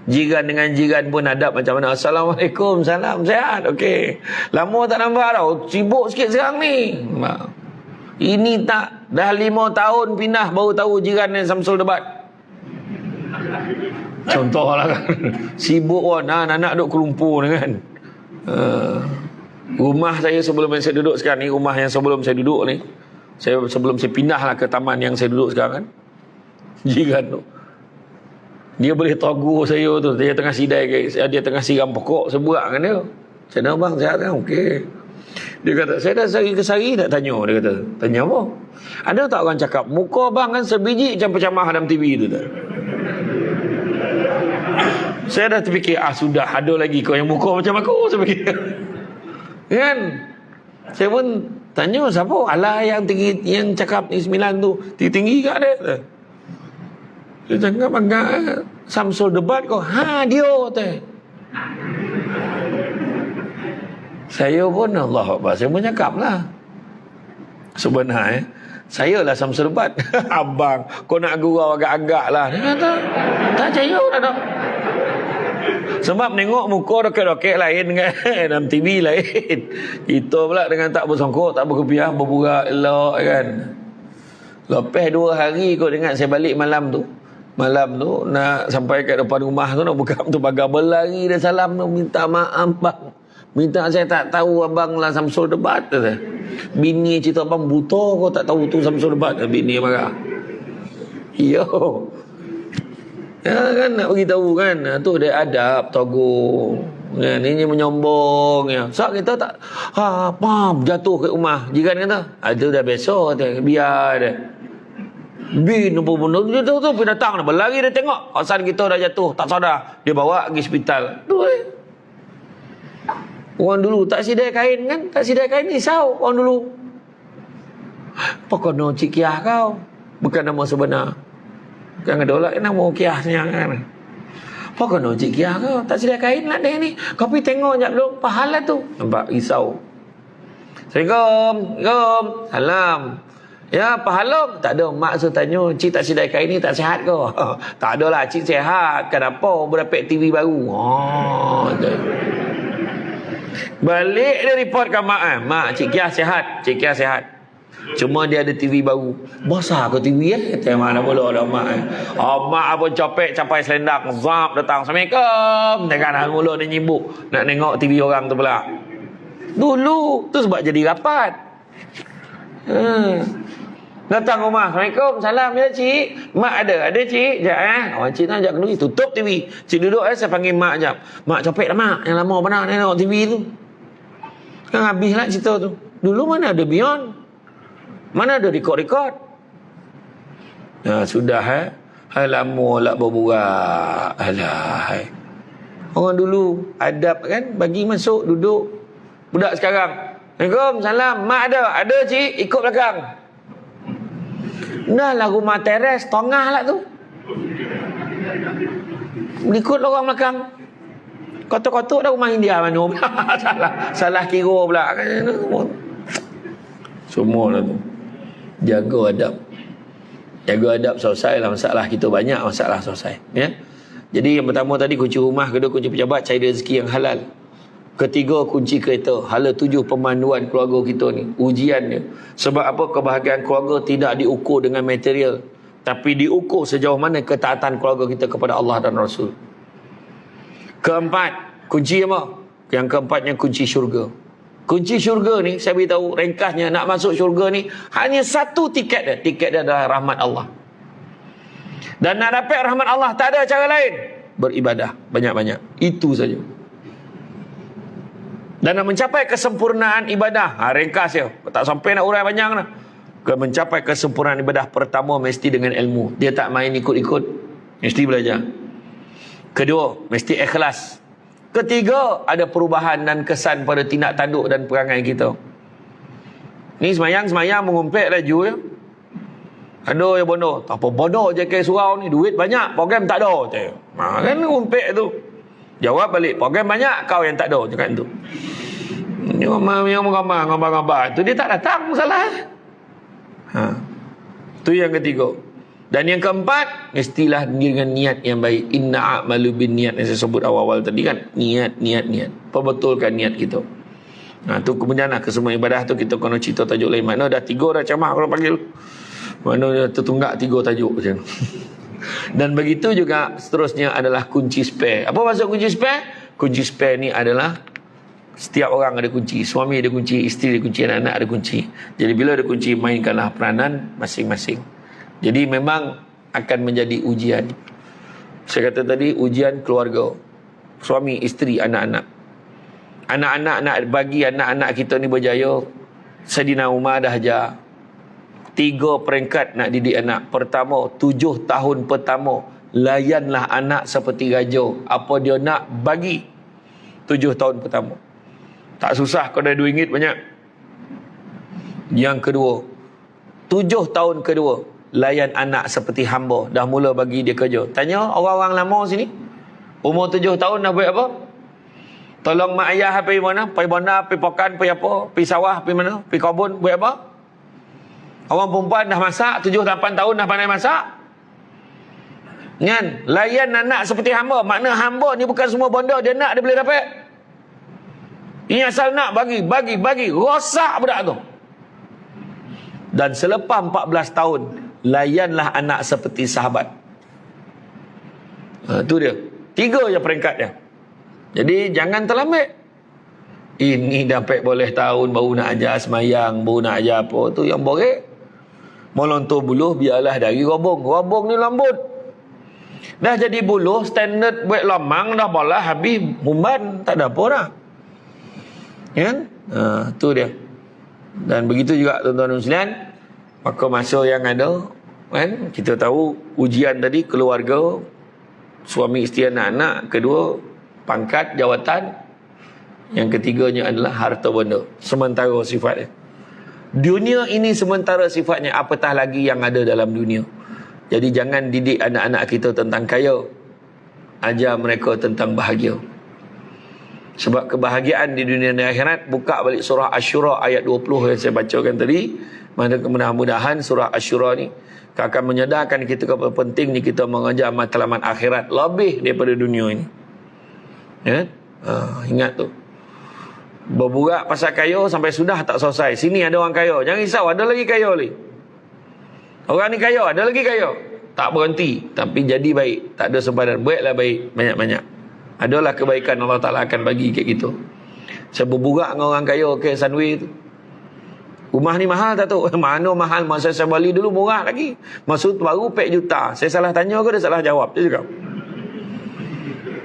Jiran dengan jiran pun adab macam mana. Assalamualaikum, salam, sihat, okey. Lama tak nampak tau, sibuk sikit sekarang ni. Ini tak, dah 5 tahun pindah baru tahu jiran yang Samsul Debat. Contohlah kan. Sibuk pun, anak-anak duk kelumpur dengan rumah saya sebelum saya duduk sekarang ni, rumah yang sebelum saya duduk ni, sebelum saya pindah lah ke taman yang saya duduk sekarang kan, jiran tu dia boleh tegur saya tu, dia tengah sidai, dia tengah siram pokok, saya buat dengan dia, saya nak bang sihat kan, okey. Dia kata saya dah sehari ke sehari tak tanya. Dia kata tanya apa? Ada tak orang cakap muka bang kan sebiji macam pecamah dalam TV tu tak? Saya dah terfikir sudah ada lagi kau yang muka macam aku, saya fikir kan. Saya pun tanya siapa alah yang tinggi, yang cakap ni 9 tu tinggi kat dia. Dia cakap agak Samsul Debat kau. Dia teh. Saya pun Allah Akbar, saya pun cakap lah, sebenarnya saya lah Samsul Debat. Abang kau nak gurau agak-agak lah. Dia kata tak percaya dah. Sebab tengok muka rokek-rokek lain dengan dalam TV lain. Kita pula dengan tak bersongkok, tak berkepiah, berburak elok kan. Lepas 2 hari kau dengar saya balik malam tu nak sampai kat depan rumah tu, nak buka tu pagar, berlari dan salam tu, minta maaf bang, minta saya tak tahu abang lah Samsul Debat. Bini cerita abang buta kau tak tahu tu Samsul Debat. Bini marah. Yo, ya kan, nak beritahu kan, tu dia adab tegur kan, ini menyombong ya. Sebab kita tak pam jatuh ke rumah jiran kata itu dah biasa, biar dia bin apa benda tu pergi datang dah berlari, dia tengok kawasan kita dah jatuh tak sadar, dia bawa pergi hospital tu. Orang dulu tak sidai kain kan, tak sidai kain risau orang dulu. Pokoknya Cik Kiah kau bukan nama sebenar. Kan ada lah nama kiahnya kan. Pokoknya Cik Kiah kau tak sedia kain lah dia ni. Kau pergi tengok sekejap dulu pahala tu. Nampak risau. Assalamualaikum. Salam. Ya pahala tak ada. Mak suruh tanya cik tak sedia kain ni tak sihat ke? Tak adalah cik sihat. Kenapa berdapat TV baru? Balik dia report ke mak. Mak Cik Kiah sihat. Cik Kiah sihat. Cuma dia ada TV baru. Besar ke TV Kata mana pula ada mak mak apa copek capai selendang zap datang. Assalamualaikum. Tengah mula dia nyibuk nak tengok TV orang tu pula. Dulu tu sebab jadi rapat. Datang rumah. Assalamualaikum. Salam ya cik. Mak ada cik. Sekejap orang cik nak ajak kenduri. Tutup TV. Cik duduk saya panggil mak sekejap. Mak copek lah mak. Yang lama mana tengok TV tu. Kan habislah cerita tu. Dulu mana ada Beyond, mana ada rekod-rekod. Sudah lama lah berburak. Orang dulu adab kan, bagi masuk duduk. Budak sekarang Assalamualaikum, salam. Mak ada cik, ikut belakang. Dah lah rumah teres tengah lah tu, ikut orang belakang. Kotak-kotak dah rumah India mana. salah kira pula kan. Semua lah tu. Jaga adab. Jaga adab selesai lah masalah kita, banyak masalah selesai, ya. Jadi yang pertama tadi kunci rumah, kedua kunci pejabat, cari rezeki yang halal. Ketiga kunci kereta. Hala 7 pemanduan keluarga kita ni, ujian dia. Sebab apa? Kebahagiaan keluarga tidak diukur dengan material, tapi diukur sejauh mana ketaatan keluarga kita kepada Allah dan Rasul. Keempat, kunci apa? Yang keempatnya kunci syurga. Kunci syurga ni, saya beritahu ringkasnya, nak masuk syurga ni hanya satu tiket dia. Tiket dia adalah rahmat Allah. Dan nak dapat rahmat Allah tak ada cara lain, beribadah banyak-banyak. Itu saja. Dan nak mencapai kesempurnaan ibadah, ringkas dia, tak sampai nak urai panjang dah. Mencapai kesempurnaan ibadah, pertama mesti dengan ilmu. Dia tak main ikut-ikut, mesti belajar. Kedua, mesti ikhlas. Ketiga, ada perubahan dan kesan pada tindak tanduk dan perangai kita. Ni semayang mengumpet laju ya. Ada yang bodoh, tak apa bodoh je ke surau ni, duit banyak, program tak ada. Kan ngumpet tu. Jawab balik, program banyak, kau yang tak ada, cakap tu. Ni gambar. Tu dia tak datang, salah. Tu yang ketiga. Dan yang keempat, mestilah dengan niat yang baik. Inna a'malu bin niat yang saya sebut awal-awal tadi kan. Niat. Perbetulkan niat kita. Tu kemudian ke semua ibadah tu kita kena cerita tajuk lain. Mana dah 3 dah camah kalau panggil. Mana dah tertunggak 3 tajuk macam tu. Dan begitu juga seterusnya adalah kunci spare. Apa maksud kunci spare? Kunci spare ni adalah setiap orang ada kunci. Suami ada kunci, isteri ada kunci, anak-anak ada kunci. Jadi bila ada kunci, mainkanlah peranan masing-masing. Jadi memang akan menjadi ujian. Saya kata tadi, ujian keluarga. Suami, isteri, anak-anak. Anak-anak nak bagi anak-anak kita ni berjaya. Saidina Umar dah ajar 3 peringkat nak didik anak. Pertama, 7 tahun pertama, layanlah anak seperti raja. Apa dia nak, bagi. 7 tahun pertama. Tak susah, kau dah RM2 banyak. Yang kedua, 7 tahun kedua, layan anak seperti hamba. Dah mula bagi dia kerja. Tanya orang-orang lama sini, umur 7 tahun dah buat apa? Tolong mak ayah pergi mana? Pergi bandar, pergi pokan, pergi apa? Pergi sawah, pergi mana? Pergi kebun, buat apa? Orang perempuan dah masak, 7-8 tahun dah pandai masak. Kan? Layan anak seperti hamba. Makna hamba ni bukan semua benda dia nak, dia boleh dapat. Ini asal nak, bagi. Rosak budak tu. Dan selepas 14 tahun, layanlah anak seperti sahabat. Tu dia. 3 je peringkat dia. Jadi jangan terlambat. Ini dapat boleh tahun baru nak ajar semayang, baru nak ajar apa, tu yang borek. Melontor buluh, biarlah dari robong. Robong ni lambut. Dah jadi buluh, standard buat lomang dah bola habis humban, tak ada apa dah. Kan? Tu dia. Dan begitu juga tuan-tuan dan sekalian, maka masa yang ada kan, kita tahu ujian tadi keluarga, suami isteri anak-anak, kedua pangkat jawatan, yang ketiganya adalah harta benda, sementara sifatnya. Dunia ini sementara sifatnya, apatah lagi yang ada dalam dunia. Jadi jangan didik anak-anak kita tentang kaya, ajar mereka tentang bahagia. Sebab kebahagiaan di dunia dan akhirat, buka balik surah Asy-Syura ayat 20 yang saya bacakan tadi. Mudah-mudahan surah Asy-Syura ni akan menyadarkan kita kepada pentingnya kita mengajar matlamat akhirat lebih daripada dunia ini. Ya? Ingat tu. Berburak pasal kaya sampai sudah tak selesai. Sini ada orang kaya, jangan risau, ada lagi kaya lagi. Orang ni kaya, ada lagi kaya. Tak berhenti, tapi jadi baik. Tak ada sempadan, buatlah baik banyak-banyak. Adalah kebaikan Allah Ta'ala akan bagi kat kita. Saya berburak dengan orang kaya ke Sunway tu. Rumah ni mahal tak tu? Mana mahal? Masa saya beli dulu murah lagi. Maksud baru 4 juta. Saya salah tanya ke dia salah jawab? Dia cakap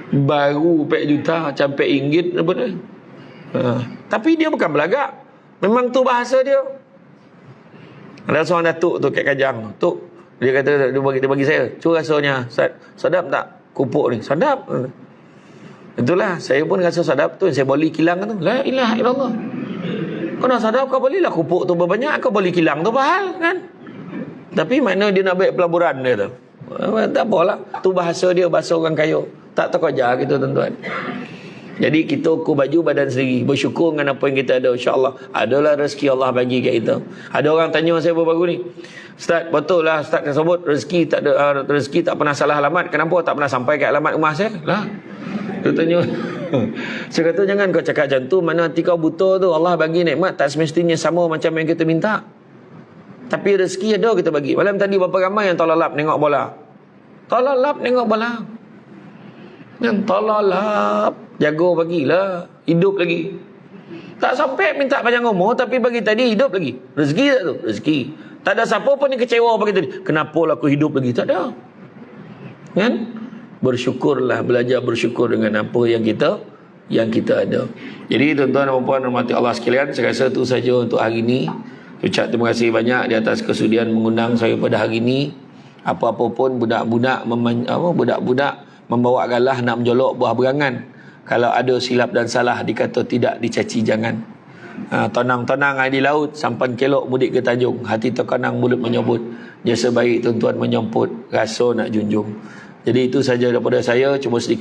baru 4 juta macam RM4 apa ni? Tapi dia bukan belagak. Memang tu bahasa dia. Ada seorang datuk tu kat Kajang. Tok, dia kata dia bagi saya, "Cu rasanya sedap tak kupuk ni?" "Sedap." Itulah, saya pun rasa sedap tu. Saya beli kilang tu. La ilaha illallah. Kau nak sedap, kau belilah kupuk tu berbanyak. Kau beli kilang tu bahal kan. Tapi makna dia nak baik pelaburan dia tu. Tak apalah. Tu bahasa dia, bahasa orang kaya. Tak terkejar gitu tuan-tuan. Jadi kita ukur baju badan sendiri, bersyukur dengan apa yang kita ada. InsyaAllah adalah rezeki Allah bagi kat kita. Ada orang tanya saya baru-baru ni, Ustaz, betul lah Ustaz tersebut rezeki tak ada, rezeki tak pernah salah alamat, kenapa tak pernah sampai ke alamat rumah saya? Lah, dia tanya. Saya kata jangan kau cakap macam tu, mana hati kau buta tu. Allah bagi nikmat tak semestinya sama macam yang kita minta. Tapi rezeki ada kita bagi. Malam tadi berapa ramai yang terlalap nengok bola? Terlalap nengok bola. Yang terlalap, jago bagilah, hidup lagi. Tak sampai minta panjang umur, tapi bagi tadi hidup lagi. Rezeki tak tu? Rezeki. Tak ada siapa pun yang kecewa bagi tadi. Kenapa lah aku hidup lagi? Tak ada. Kan? Bersyukurlah, belajar bersyukur dengan apa yang kita ada. Jadi tuan-tuan dan puan rahmati Allah sekalian, saya rasa itu saja untuk hari ini. Ucap terima kasih banyak di atas kesudian mengundang saya pada hari ini. Apa-apa pun budak-budak membawa galah nak menjolok buah berangan. Kalau ada silap dan salah dikata tidak, dicaci jangan. Tonang-tonang air di laut, sampan kelok mudik ke Tanjung. Hati terkenang mulut menyebut, jasa baik tuan-tuan menyemput, rasa nak junjung. Jadi itu saja daripada saya, cuma sedikit